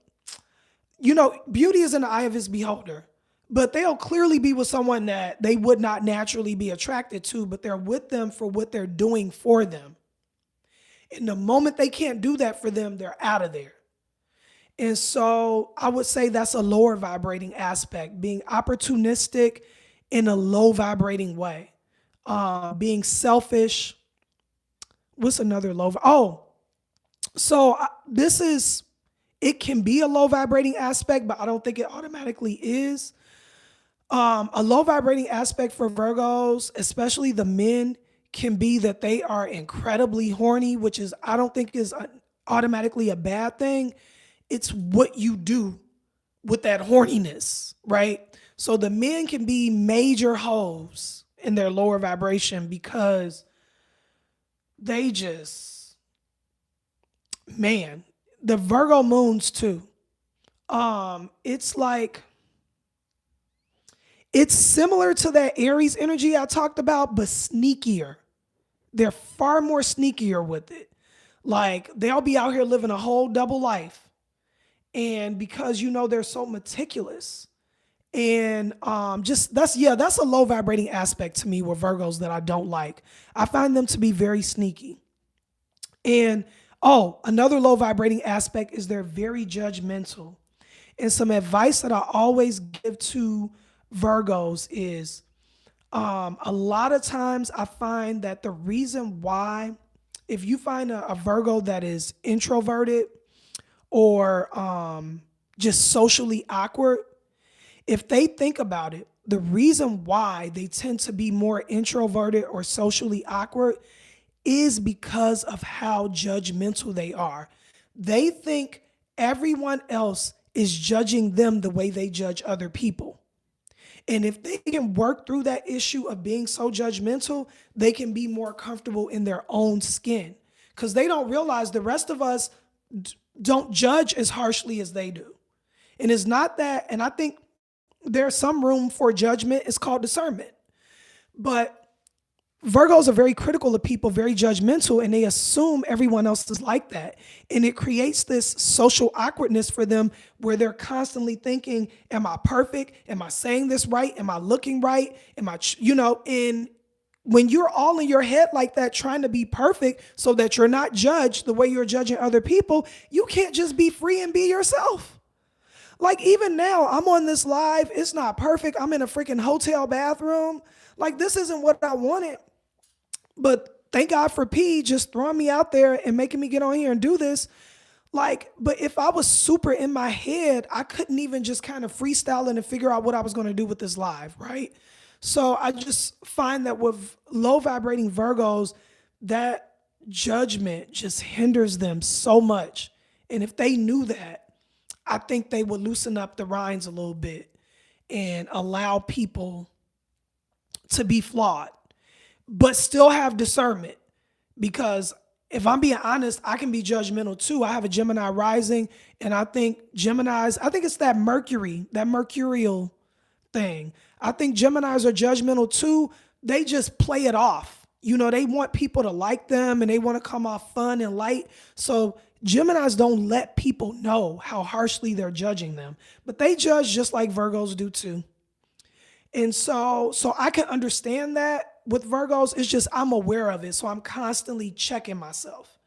beauty is in the eye of its beholder. But they'll clearly be with someone that they would not naturally be attracted to, but they're with them for what they're doing for them. And the moment they can't do that for them, they're out of there. And so I would say that's a lower vibrating aspect, being opportunistic in a low vibrating way, being selfish. What's another low? It can be a low vibrating aspect, but I don't think it automatically is. A low vibrating aspect for Virgos, especially the men, can be that they are incredibly horny, which is, I don't think is automatically a bad thing. It's what you do with that horniness, right? So the men can be major hoes in their lower vibration because they just, man, the Virgo moons too. It's like, it's similar to that Aries energy I talked about, but sneakier. they're far more sneakier with it. Like they'll be out here living a whole double life. And because they're so meticulous. And that's a low vibrating aspect to me with Virgos that I don't like. I find them to be very sneaky. And another low vibrating aspect is they're very judgmental. And some advice that I always give to Virgos is a lot of times I find that the reason why, if you find a Virgo that is introverted or just socially awkward, if they think about it, the reason why they tend to be more introverted or socially awkward is because of how judgmental they are. They think everyone else is judging them the way they judge other people. And if they can work through that issue of being so judgmental, they can be more comfortable in their own skin, because they don't realize the rest of us don't judge as harshly as they do. And it's not that, and I think there's some room for judgment. It's called discernment. But Virgos are very critical of people, very judgmental, and they assume everyone else is like that. And it creates this social awkwardness for them where they're constantly thinking, am I perfect? Am I saying this right? Am I looking right? Am I, and when you're all in your head like that, trying to be perfect so that you're not judged the way you're judging other people, you can't just be free and be yourself. Like even now, I'm on this live. It's not perfect. I'm in a freaking hotel bathroom. Like this isn't what I wanted. But thank God for P just throwing me out there and making me get on here and do this. But if I was super in my head, I couldn't even just kind of freestyle and figure out what I was going to do with this live, right? So I just find that with low vibrating Virgos, that judgment just hinders them so much. And if they knew that, I think they would loosen up the reins a little bit and allow people to be flawed, but still have discernment. Because if I'm being honest, I can be judgmental too. I have a Gemini rising, and I think it's that mercurial thing. I think Geminis are judgmental too. They just play it off. They want people to like them and they want to come off fun and light. So Geminis don't let people know how harshly they're judging them, but they judge just like Virgos do too. And so I can understand that with Virgos. It's just I'm aware of it, so I'm constantly checking myself.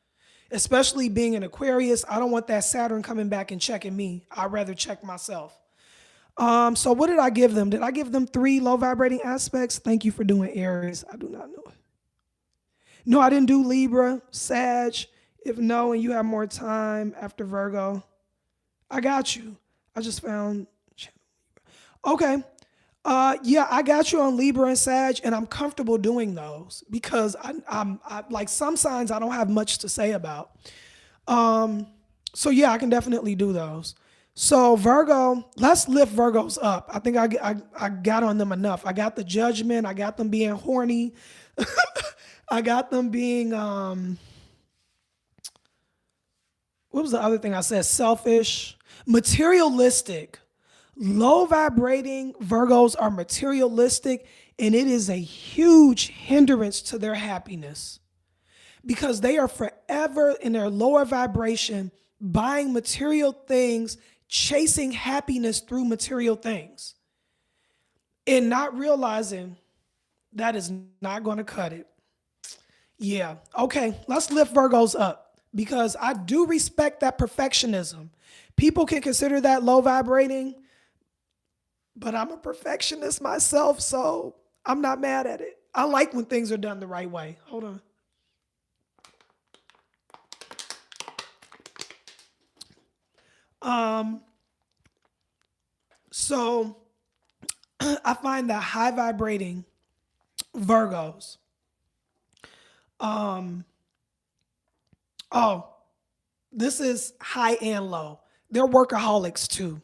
Especially being an Aquarius, I don't want that Saturn coming back and checking me. I'd rather check myself. So what did I give them? Did I give them 3 low vibrating aspects? Thank you for doing Aries. I do not know it. No, I didn't do Libra, Sag. If no, and you have more time after Virgo, I got you. I just found. Okay. Yeah, I got you on Libra and Sag, and I'm comfortable doing those because I like some signs I don't have much to say about. So yeah, I can definitely do those. So Virgo, let's lift Virgos up. I think I got on them enough. I got the judgment. I got them being horny. I got them being what was the other thing I said? Selfish, materialistic. Low vibrating Virgos are materialistic, and it is a huge hindrance to their happiness because they are forever in their lower vibration, buying material things, chasing happiness through material things, and not realizing that is not going to cut it. Yeah. Okay. Let's lift Virgos up because I do respect that perfectionism. People can consider that low vibrating, but I'm a perfectionist myself, so I'm not mad at it. I like when things are done the right way. Hold on. So I find that high vibrating Virgos, this is high and low. They're workaholics too.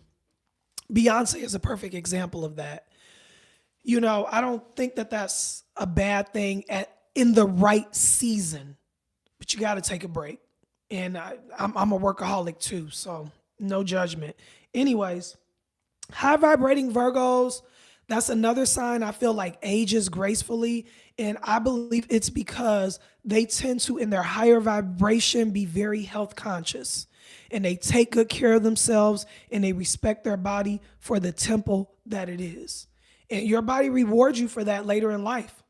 Beyonce is a perfect example of that. I don't think that that's a bad thing in the right season, but you got to take a break. And I'm a workaholic too, so no judgment. Anyways, high vibrating Virgos, That's another sign I feel like ages gracefully. And I believe it's because they tend to, in their higher vibration, be very health conscious. And they take good care of themselves and they respect their body for the temple that it is. And your body rewards you for that later in life.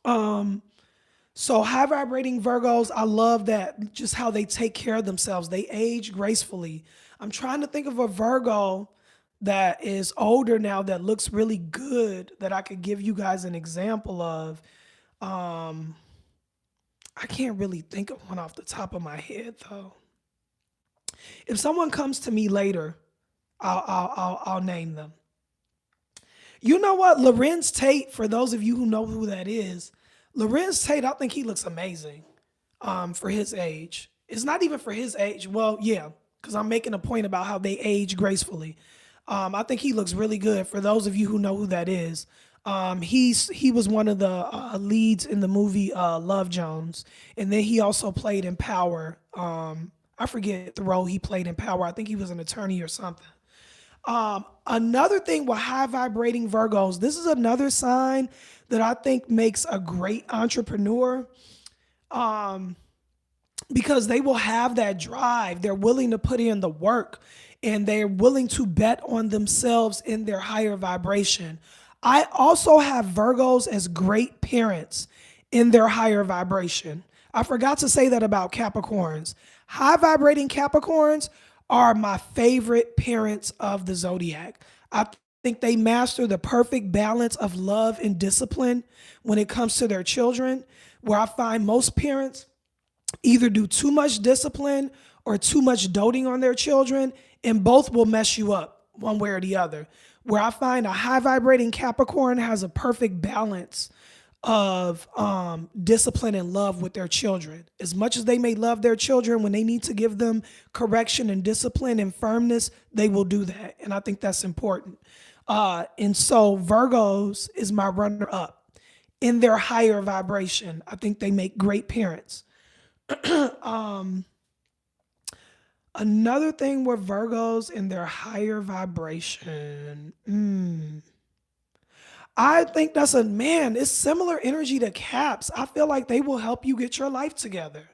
So high vibrating Virgos, I love that, just how they take care of themselves. They age gracefully. I'm trying to think of a Virgo that is older now that looks really good that I could give you guys an example of. Um, I can't really think of one off the top of my head though. If someone comes to me later, I'll name them. You know what? Lorenz Tate, for those of you who know who that is, Lorenz Tate, I think he looks amazing for his age. It's not even for his age. Well, yeah, because I'm making a point about how they age gracefully. I think he looks really good. For those of you who know who that is, he was one of the leads in the movie Love Jones, and then he also played in Power. I forget the role he played in Power. I think he was an attorney or something. Another thing with high vibrating Virgos, this is another sign that I think makes a great entrepreneur, because they will have that drive. They're willing to put in the work and they're willing to bet on themselves in their higher vibration. I also have Virgos as great parents in their higher vibration. I forgot to say that about Capricorns. High vibrating Capricorns are my favorite parents of the zodiac. I think they master the perfect balance of love and discipline when it comes to their children, where I find most parents either do too much discipline or too much doting on their children, and both will mess you up one way or the other. Where I find a high vibrating Capricorn has a perfect balance of discipline and love with their children. As much as they may love their children, when they need to give them correction and discipline and firmness, they will do that. And I think that's important. And so Virgos is my runner up in their higher vibration. I think they make great parents. Another thing with Virgos in their higher vibration. I think that's it's similar energy to Caps. I feel like they will help you get your life together.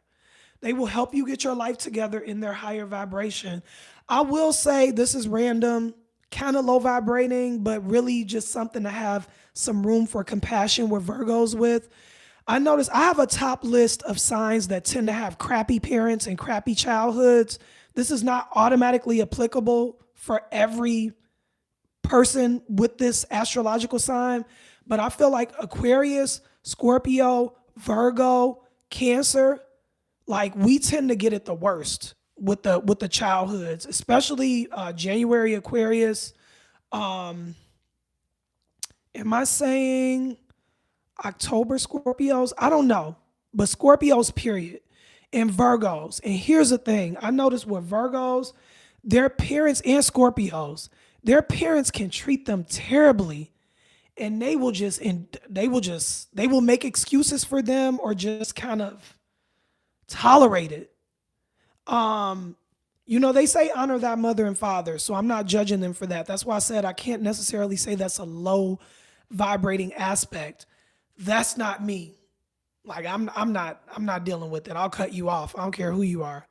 They will help you get your life together in their higher vibration. I will say this is random, kind of low vibrating, but really just something to have some room for compassion with Virgos with. I notice I have a top list of signs that tend to have crappy parents and crappy childhoods. This is not automatically applicable for every person with this astrological sign, but I feel like Aquarius, Scorpio, Virgo, Cancer, like we tend to get it the worst with the childhoods, especially January Aquarius. Am I saying October Scorpios? I don't know, but Scorpios period, and Virgos. And here's the thing, I noticed with Virgos, their parents and Scorpios, their parents can treat them terribly, and they will make excuses for them or just kind of tolerate it. They say honor thy mother and father, so I'm not judging them for that. That's why I said I can't necessarily say that's a low vibrating aspect. That's not me. Like I'm not dealing with it. I'll cut you off. I don't care who you are.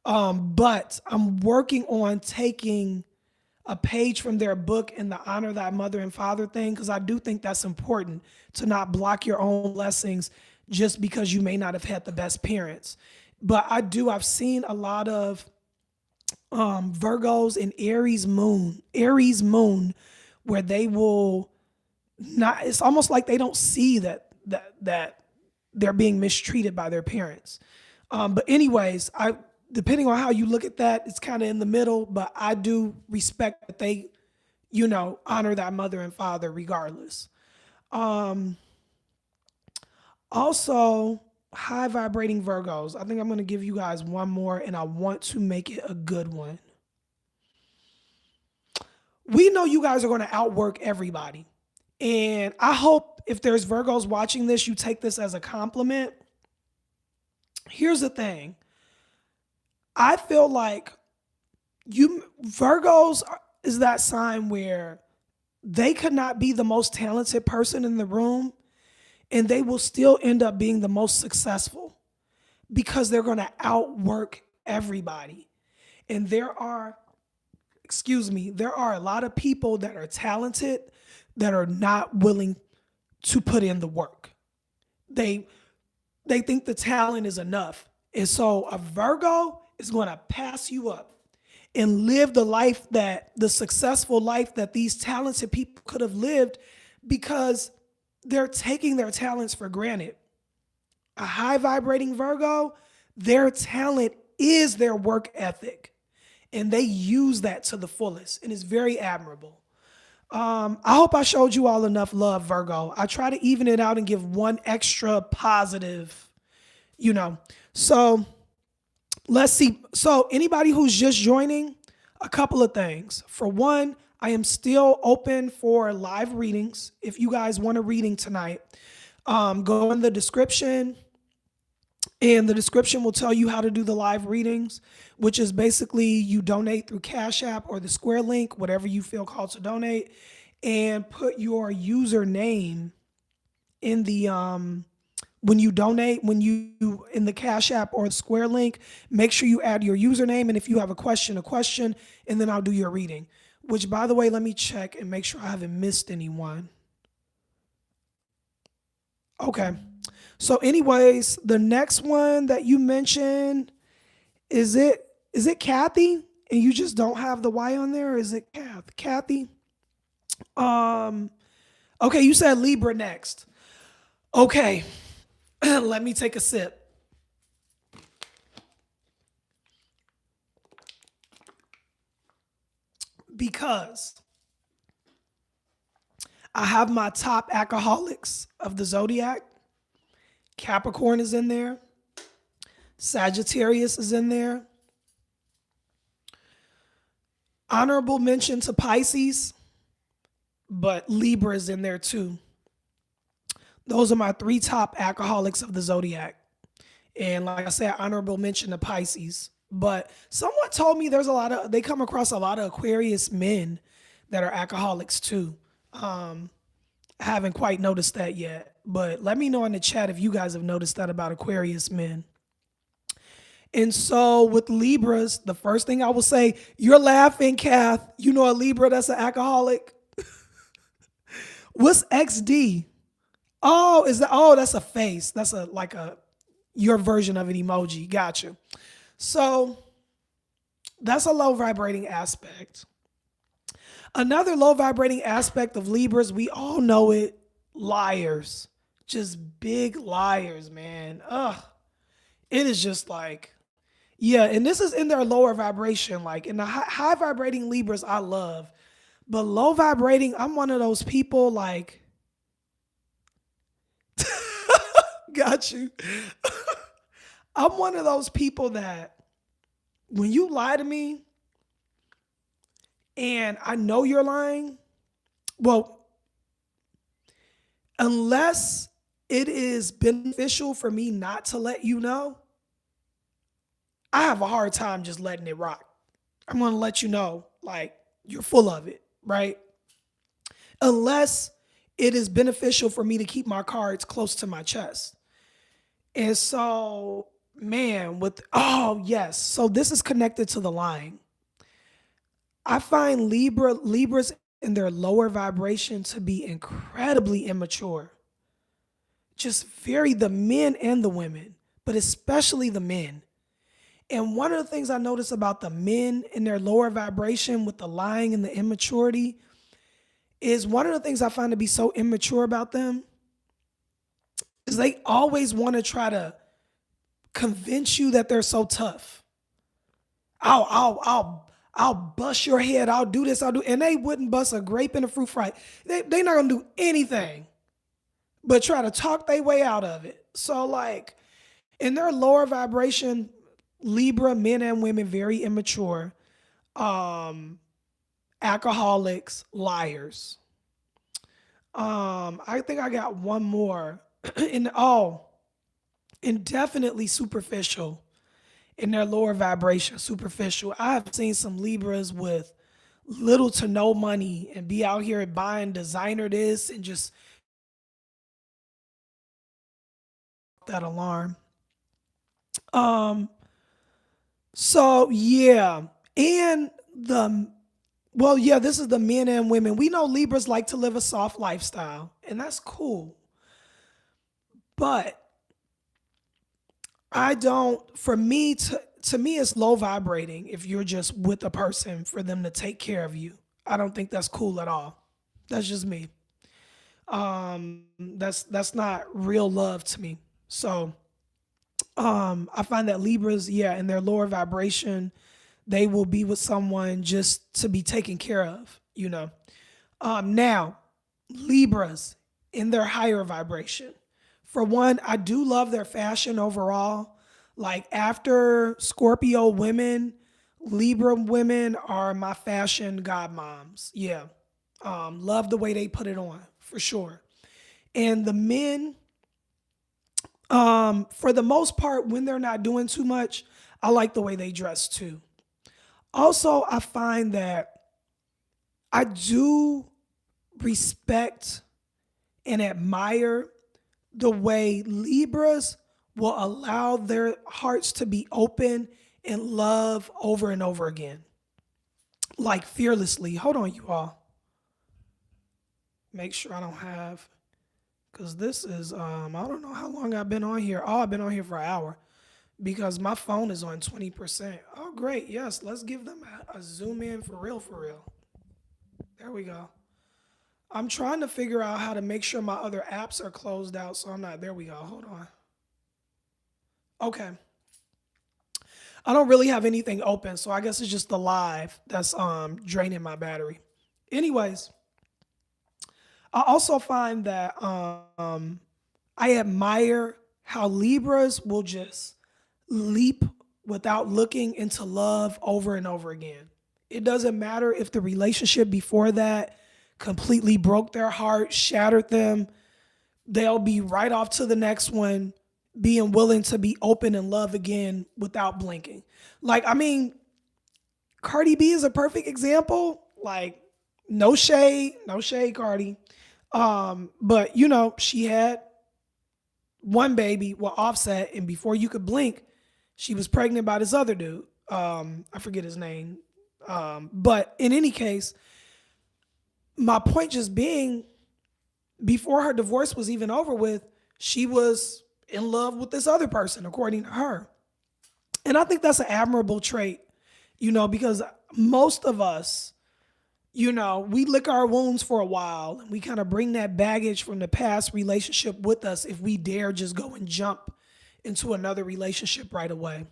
But I'm working on taking a page from their book in the honor thy mother and father thing, because I do think that's important to not block your own blessings just because you may not have had the best parents. But I've seen a lot of Virgos in Aries moon, where they will not, it's almost like they don't see that they're being mistreated by their parents. But anyways, depending on how you look at that, it's kind of in the middle, but I do respect that they, honor that mother and father regardless. Also, high vibrating Virgos. I think I'm going to give you guys one more, and I want to make it a good one. We know you guys are going to outwork everybody. And I hope if there's Virgos watching this, you take this as a compliment. Here's the thing. I feel like Virgos is that sign where they could not be the most talented person in the room and they will still end up being the most successful because they're going to outwork everybody. And there are a lot of people that are talented that are not willing to put in the work. They think the talent is enough. And so a Virgo is going to pass you up and live the successful life that these talented people could have lived because they're taking their talents for granted. A high vibrating Virgo, their talent is their work ethic. And they use that to the fullest. And it's very admirable. I hope I showed you all enough love, Virgo. I try to even it out and give one extra positive, So let's see. So anybody who's just joining, a couple of things. For one, I am still open for live readings. If you guys want a reading tonight, go in the description. And the description will tell you how to do the live readings, which is basically you donate through Cash App or the Square link, whatever you feel called to donate, and put your username in the when you donate, in the Cash App or the Square link, make sure you add your username, and if you have a question, and then I'll do your reading. Which, by the way, let me check and make sure I haven't missed anyone. Okay. So anyways, the next one that you mentioned, is it Kathy? And you just don't have the Y on there? Or is it Kathy? Okay, you said Libra next. Okay, let me take a sip. Because I have my top alcoholics of the ZODIAC. Capricorn is in there. Sagittarius is in there. Honorable mention to Pisces, but Libra is in there too. Those are my 3 top alcoholics of the Zodiac. And like I said, honorable mention to Pisces. But someone told me they come across a lot of Aquarius men that are alcoholics too. I haven't quite noticed that yet, but let me know in the chat if you guys have noticed that about Aquarius men. And so with Libras, the first thing I will say, you're laughing, Kath. You know a Libra that's an alcoholic? What's XD? Oh, that's a face. That's your version of an emoji. Gotcha. So that's a low vibrating aspect. Another low vibrating aspect of Libras, we all know it, liars. Just big liars, man. It is just and this is in their lower vibration. Like in the high vibrating Libras, I love. But low vibrating, I'm one of those people got you. I'm one of those people that when you lie to me, and I know you're lying, well, unless it is beneficial for me not to let you know, I have a hard time just letting it rock. I'm going to let you know, you're full of it, right? Unless it is beneficial for me to keep my cards close to my chest. And so, man, so this is connected to the lying. I find Libras in their lower vibration to be incredibly immature. Just the men and the women, but especially the men. And one of the things I notice about the men in their lower vibration with the lying and the immaturity is one of the things I find to be so immature about them is they always want to try to convince you that they're so tough. I'll bust your head. I'll do this. And they wouldn't bust a grape in a fruit fry. They're not going to do anything but try to talk their way out of it. So in their lower vibration, Libra, men and women, very immature, alcoholics, liars. I think I got one more. And definitely superficial in their lower vibration, superficial. I have seen some Libras with little to no money and be out here buying designer this and just that alarm. Um, so yeah. And well, yeah, this is the men and women. We know Libras like to live a soft lifestyle, and that's cool. But I don't, for me, to me, it's low vibrating if you're just with a person for them to take care of you. I don't think that's cool at all. That's just me. That's not real love to me. So I find that Libras, yeah, in their lower vibration, they will be with someone just to be taken care of, you know. Now, Libras in their higher vibration. For one, I do love their fashion overall. Like after Scorpio women, Libra women are my fashion godmoms. Yeah. Love the way they put it on for sure. And the men, for the most part, when they're not doing too much, I like the way they dress too. Also, I find that I do respect and admire the way Libras will allow their hearts to be open and love over and over again, like fearlessly. Hold on, you all. Make sure I don't have, because this is, I don't know how long I've been on here. Oh, I've been on here for an hour because my phone is on 20%. Oh, great. Yes, let's give them a zoom in for real, for real. There we go. I'm trying to figure out how to make sure my other apps are closed out so I'm not. There we go. Hold on. Okay. I don't really have anything open, so I guess it's just the live that's draining my battery. Anyways, I also find that I admire how Libras will just leap without looking into love over and over again. It doesn't matter if the relationship before that completely broke their heart, shattered them. They'll be right off to the next one, being willing to be open and love again without blinking. Like, I mean, Cardi B is a perfect example. Like, no shade, no shade, Cardi. But you know, she had one baby with Offset, and before you could blink, she was pregnant by this other dude. I forget his name. But in any case, my point just being, before her divorce was even over with, she was in love with this other person, according to her. And I think that's an admirable trait, you know, because most of us, you know, we lick our wounds for a while and we kind of bring that baggage from the past relationship with us if we dare just go and jump into another relationship right away.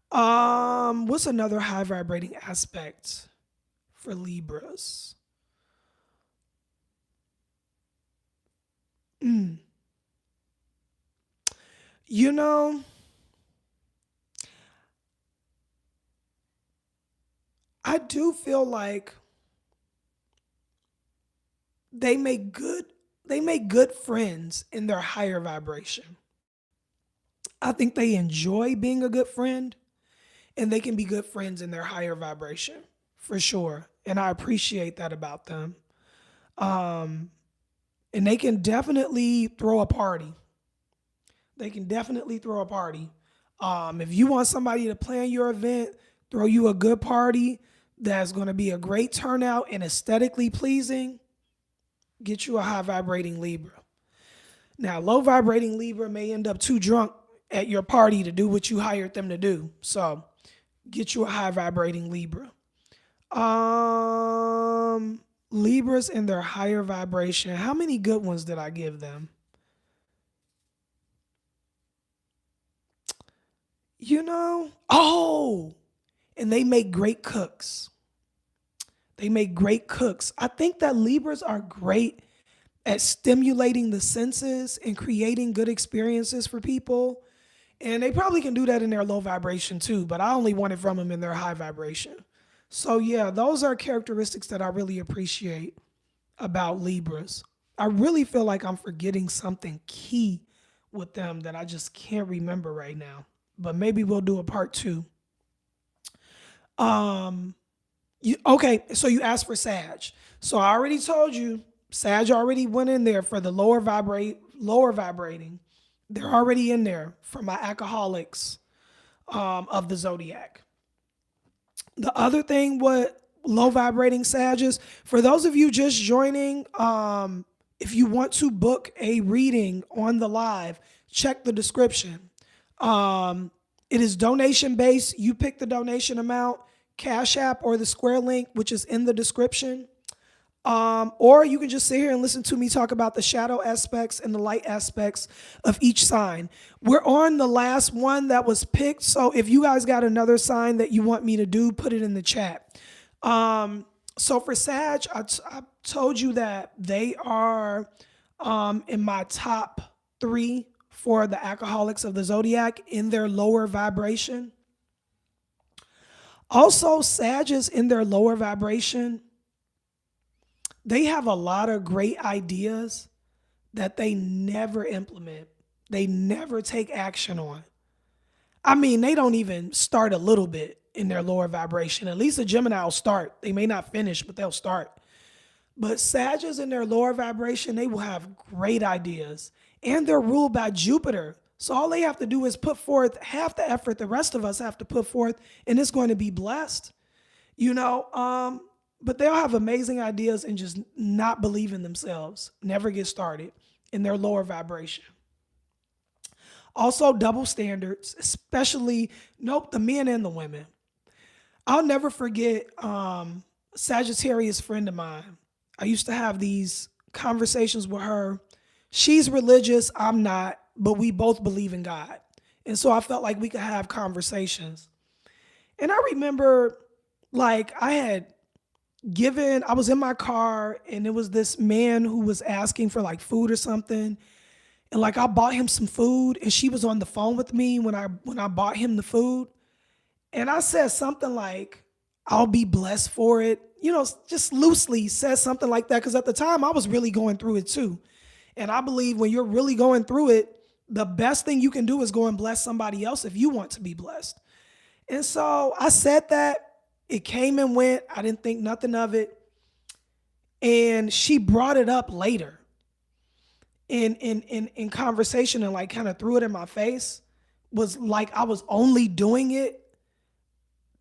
What's another high vibrating aspect for Libras? You know, I do feel like they make good they make good friends in their higher vibration. I think they enjoy being a good friend and they can be good friends in their higher vibration for sure. And I appreciate that about them. Um, and they can definitely throw a party. They can definitely throw a party. If you want somebody to plan your event, throw you a good party that's going to be a great turnout and aesthetically pleasing, get you a high vibrating Libra. Now, low vibrating Libra may end up too drunk at your party to do what you hired them to do. So get you a high vibrating Libra. Libras in their higher vibration. How many good ones did I give them? You know, oh, and they make great cooks. They make great cooks. I think that Libras are great at stimulating the senses and creating good experiences for people. And they probably can do that in their low vibration too, but I only want it from them in their high vibration. So yeah, those are characteristics that I really appreciate about Libras. I really feel like I'm forgetting something key with them that I just can't remember right now. But maybe we'll do a part two. Um, Okay, so you asked for Sag. So I already told you, Sag already went in there for the lower vibrating. They're already in there for my alcoholics of the zodiac. The other thing with low vibrating Sages, for those of you just joining, if you want to book a reading on the live, check the description. It is donation based. You pick the donation amount, Cash App or the Square link, which is in the description. Or you can just sit here and listen to me talk about the shadow aspects and the light aspects of each sign. We're on the last one that was picked. So if you guys got another sign that you want me to do, put it in the chat. So for Sag, I told you that they are in my top 3 for the alcoholics of the zodiac in their lower vibration. Also, Sages in their lower vibration, they have a lot of great ideas that they never implement. They never take action on. I mean, they don't even start a little bit in their lower vibration. At least a Gemini will start. They may not finish, but they'll start. But Sagittarius in their lower vibration, they will have great ideas. And they're ruled by Jupiter. So all they have to do is put forth half the effort the rest of us have to put forth, and it's going to be blessed. But they'll have amazing ideas and just not believe in themselves, never get started in their lower vibration. Also, double standards, especially, the men and the women. I'll never forget Sagittarius friend of mine. I used to have these conversations with her. She's religious, I'm not, but we both believe in God. And so I felt like we could have conversations. And I remember, I was in my car and it was this man who was asking for food or something. And I bought him some food and she was on the phone with me when I bought him the food. And I said something like, I'll be blessed for it. Just loosely said something like that. Because at the time I was really going through it too. And I believe when you're really going through it, the best thing you can do is go and bless somebody else if you want to be blessed. And so I said that. It came and went. I didn't think nothing of it. And she brought it up later in conversation and kind of threw it in my face. Was like I was only doing it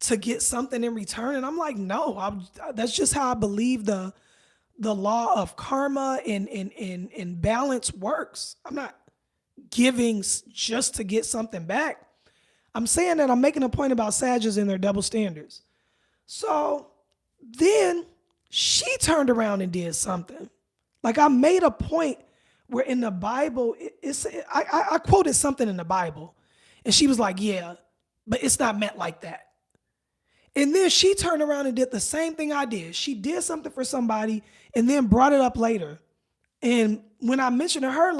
to get something in return. And I'm like, no, that's just how I believe the law of karma and balance works. I'm not giving just to get something back. I'm saying that I'm making a point about Sagittarius and their double standards. So then she turned around and did something. I made a point where in the Bible, I quoted something in the Bible. And she was like, yeah, but it's not meant like that. And then she turned around and did the same thing I did. She did something for somebody and then brought it up later. And when I mentioned to her,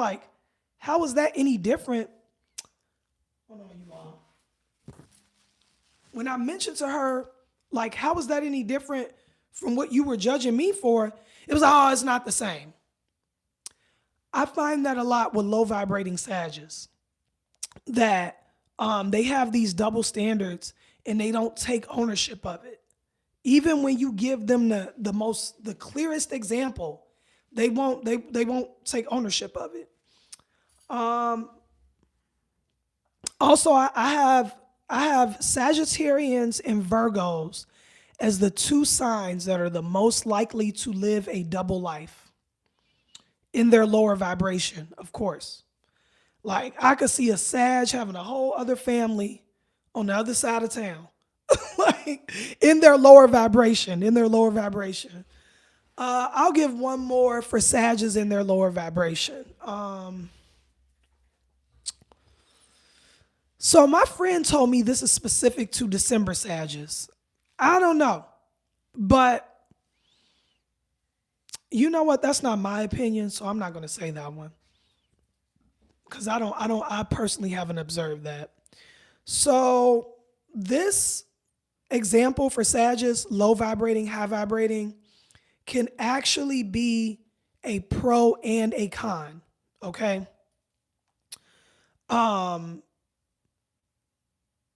how is that any different? Hold on, you all. When I mentioned to her, how is that any different from what you were judging me for? It was, oh, it's not the same. I find that a lot with low vibrating Sagittarius, that they have these double standards and they don't take ownership of it. Even when you give them the clearest example, they won't take ownership of it. Also, I have Sagittarians and Virgos as the 2 signs that are the most likely to live a double life in their lower vibration, of course. I could see a Sag having a whole other family on the other side of town, in their lower vibration, I'll give one more for Sagittarius in their lower vibration. So my friend told me this is specific to December Sagittarius. I don't know, but you know what? That's not my opinion, so I'm not going to say that one because I personally haven't observed that. So this example for Sagittarius, low vibrating, high vibrating, can actually be a pro and a con. Okay.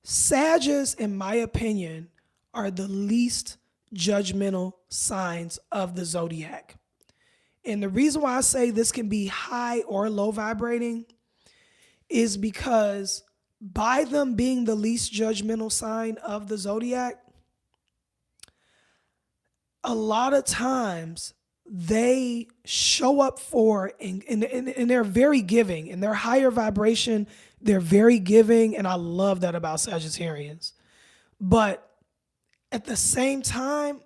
Sagittarius, in my opinion, are the least judgmental signs of the zodiac. And the reason why I say this can be high or low vibrating is because by them being the least judgmental sign of the zodiac, a lot of times they show up for, and they're very giving. In their higher vibration, they're very giving, and I love that about Sagittarians. But at the same time,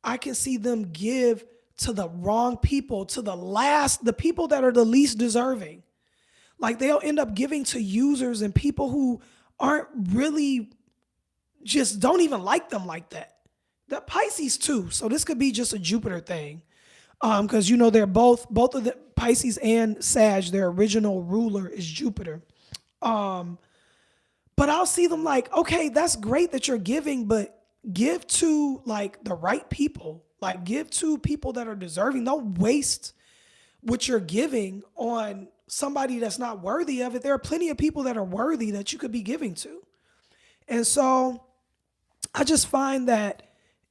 I can see them give to the wrong people, to the people that are the least deserving. Like they'll end up giving to users and people who aren't really, just don't even like them like that. The Pisces too. So this could be just a Jupiter thing. Because they're both of the Pisces and Sag, their original ruler is Jupiter. But I'll see them like, okay, that's great that you're giving, but give to like the right people. Like give to people that are deserving. Don't waste what you're giving on somebody that's not worthy of it. There are plenty of people that are worthy that you could be giving to. And so I just find that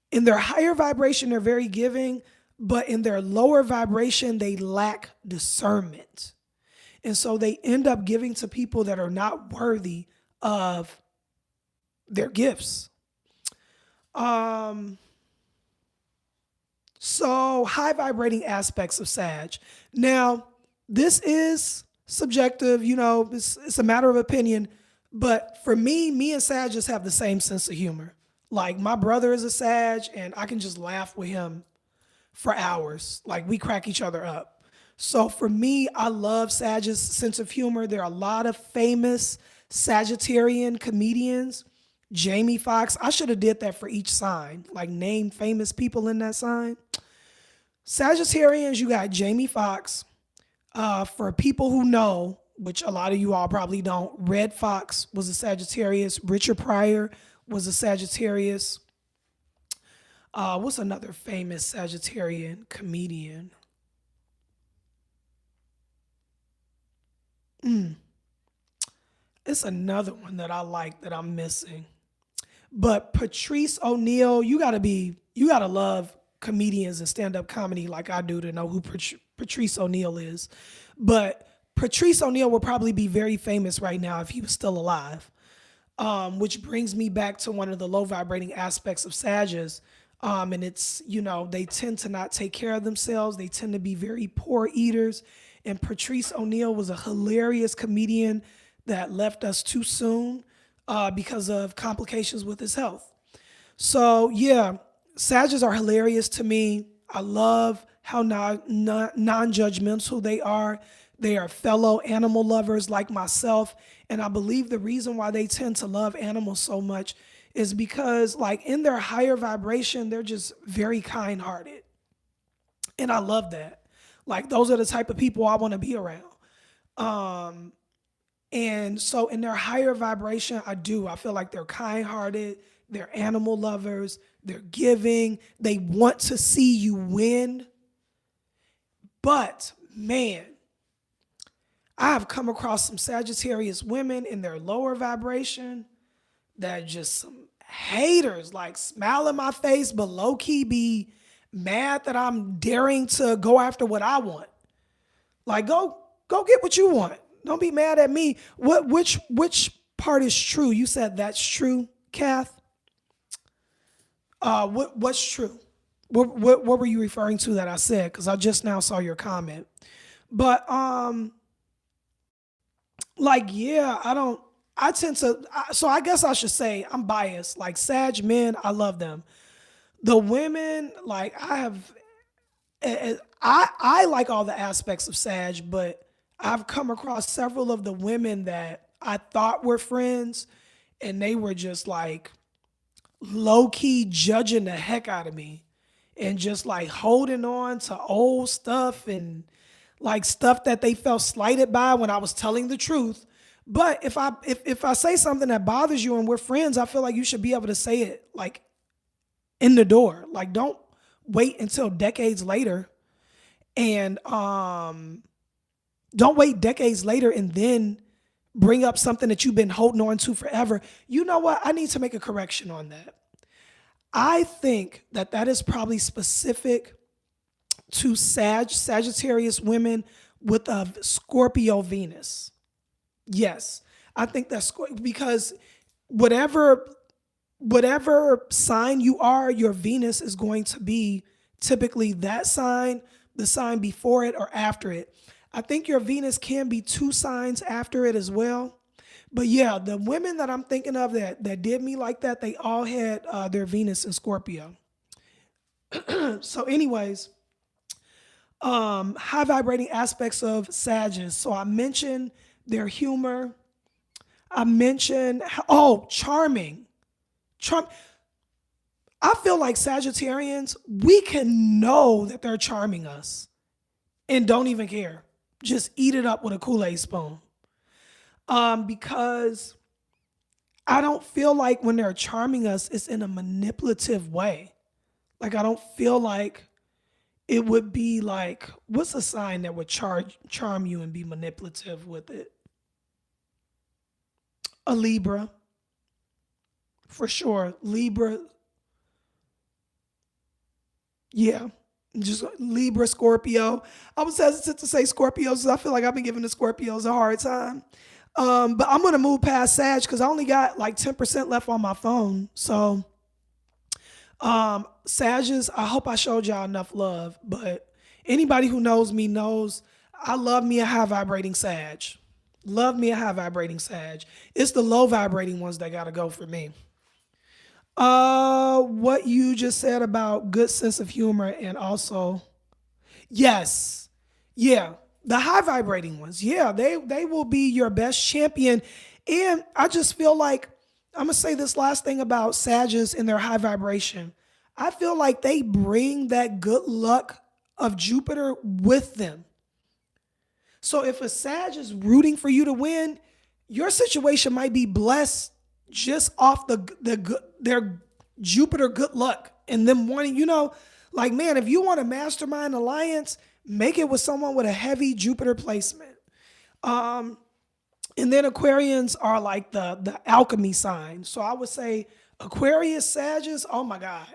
in their higher vibration, they're very giving, but in their lower vibration, they lack discernment. And so they end up giving to people that are not worthy of their gifts. So high vibrating aspects of Sag. Now, this is subjective, it's a matter of opinion. But for me and Sag just have the same sense of humor. Like my brother is a Sag and I can just laugh with him for hours. Like we crack each other up. So for me, I love Sag's sense of humor. There are a lot of famous Sagittarian comedians. Jamie Foxx. I should have did that for each sign, like name famous people in that sign. Sagittarians, you got Jamie Foxx. For people who know, which a lot of you all probably don't, Red Fox was a Sagittarius. Richard Pryor was a Sagittarius. What's another famous Sagittarian comedian? It's another one that I like that I'm missing. But Patrice O'Neal, you gotta love comedians and stand-up comedy like I do to know who Patrice O'Neal is. But Patrice O'Neal will probably be very famous right now if he was still alive. Which brings me back to one of the low vibrating aspects of Sagittarius. And it's, they tend to not take care of themselves. They tend to be very poor eaters. And Patrice O'Neal was a hilarious comedian that left us too soon because of complications with his health. So yeah, Sagittarius are hilarious to me. I love how non-judgmental they are. They are fellow animal lovers like myself. And I believe the reason why they tend to love animals so much is because like in their higher vibration, they're just very kind-hearted. And I love that. Like those are the type of people I want to be around. And so in their higher vibration, I feel like they're kind-hearted, they're animal lovers, they're giving, they want to see you win. But man, I have come across some Sagittarius women in their lower vibration that just some haters, like smile in my face, but low-key be mad that I'm daring to go after what I want. Like go get what you want. Don't be mad at me. Which part is true? You said that's true, Kath. What's true? What were you referring to that I said? Because I just now saw your comment. But so I guess I should say I'm biased. Like Sag men, I love them. The women, like I like all the aspects of Sag, but I've come across several of the women that I thought were friends and they were just like low-key judging the heck out of me and just like holding on to old stuff and like stuff that they felt slighted by when I was telling the truth. But if I say something that bothers you and we're friends, I feel like you should be able to say it like in the door. Like don't wait until decades later and don't wait decades later and then bring up something that you've been holding on to forever. You know what? I need to make a correction on that. I think that that is probably specific to Sagittarius women with a Scorpio Venus. Yes, I think that's because whatever whatever sign you are, your Venus is going to be typically that sign, the sign before it or after it. I think your Venus can be two signs after it as well. But yeah, the women that I'm thinking of that did me like that, they all had their Venus in Scorpio. So, anyways, high vibrating aspects of Sagittarius. So I mentioned their humor. I mentioned charming. Charm. I feel like Sagittarians, we can know that they're charming us and don't even care. Just eat it up with a Kool-Aid spoon. Because I don't feel like when they're charming us, it's in a manipulative way. Like I don't feel like it would be like, what's a sign that would charm you and be manipulative with it? A Libra, for sure. Libra, yeah. Just Libra, Scorpio. I was hesitant to say Scorpios because I feel like I've been giving the Scorpios a hard time. But I'm going to move past Sag because I only got like 10% left on my phone. So, Sagittarius, I hope I showed y'all enough love. But anybody who knows me knows I love me a high vibrating Sag. Love me a high vibrating Sag. It's the low vibrating ones that got to go for me. What you just said about good sense of humor and also, yes, yeah, the high vibrating ones, yeah, they will be your best champion. And I just feel like I'm gonna say this last thing about Sagittarius and their high vibration. I feel like they bring that good luck of Jupiter with them. So if a Sag is rooting for you to win, your situation might be blessed just off their Jupiter good luck and them wanting, like, man, if you want a mastermind alliance, make it with someone with a heavy Jupiter placement. And then Aquarians are like the alchemy sign. So I would say Aquarius, Sagittarius, oh my God.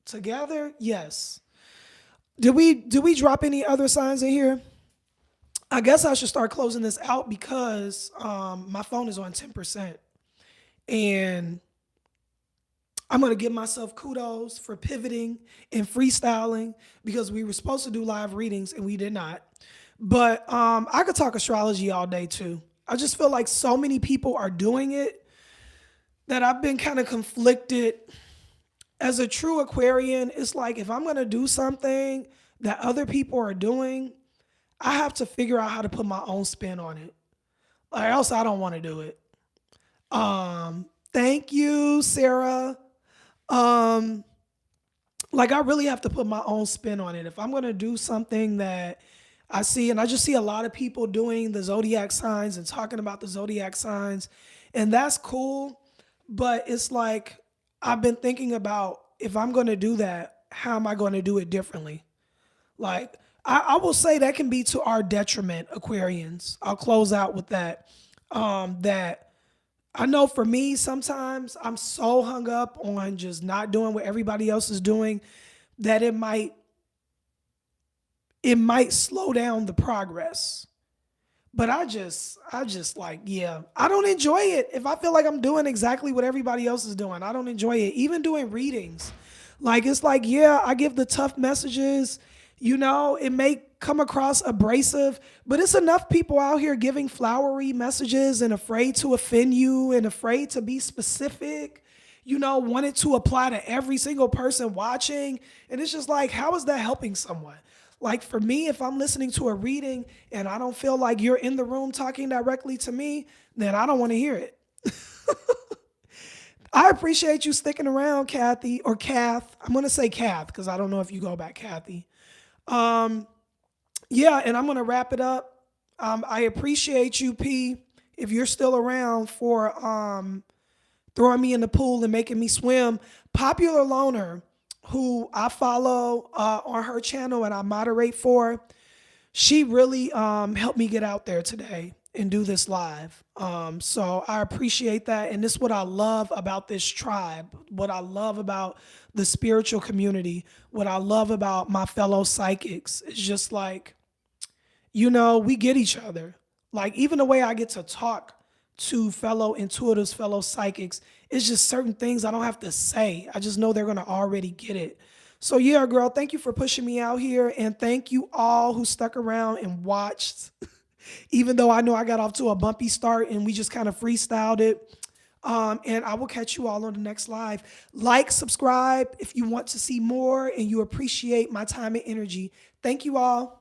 Together, yes. Did we drop any other signs in here? I guess I should start closing this out because my phone is on 10%. And I'm going to give myself kudos for pivoting and freestyling because we were supposed to do live readings and we did not. But I could talk astrology all day too. I just feel like so many people are doing it that I've been kind of conflicted. As a true Aquarian, it's like if I'm going to do something that other people are doing, I have to figure out how to put my own spin on it. Or else I don't want to do it. Thank you, Sarah. Like I really have to put my own spin on it. If I'm going to do something that I see, and I just see a lot of people doing the zodiac signs and talking about the zodiac signs, and that's cool. But it's like, I've been thinking about if I'm going to do that, how am I going to do it differently? Like, I will say that can be to our detriment, Aquarians. I'll close out with that. That I know for me, sometimes I'm so hung up on just not doing what everybody else is doing that it might slow down the progress. But I just like, yeah, I don't enjoy it. If I feel like I'm doing exactly what everybody else is doing, I don't enjoy it. Even doing readings. Like, it's like, yeah, I give the tough messages. It may come across abrasive, but it's enough people out here giving flowery messages and afraid to offend you and afraid to be specific, wanted to apply to every single person watching. And it's just like, how is that helping someone? Like for me, if I'm listening to a reading and I don't feel like you're in the room talking directly to me, then I don't want to hear it. I appreciate you sticking around, Kathy, or Kath. I'm going to say Kath because I don't know if you go back Kathy. Yeah, and I'm going to wrap it up. I appreciate you, P, if you're still around for throwing me in the pool and making me swim. Popular Loner, who I follow on her channel and I moderate for, she really helped me get out there today. and do this live. So I appreciate that. And this is what I love about this tribe, what I love about the spiritual community, what I love about my fellow psychics. It's just like, we get each other. Like even the way I get to talk to fellow intuitives, fellow psychics, it's just certain things I don't have to say. I just know they're going to already get it. So yeah, girl, thank you for pushing me out here. And thank you all who stuck around and watched, even though I know I got off to a bumpy start and we just kind of freestyled it. And I will catch you all on the next live. Like, subscribe if you want to see more and you appreciate my time and energy. Thank you all.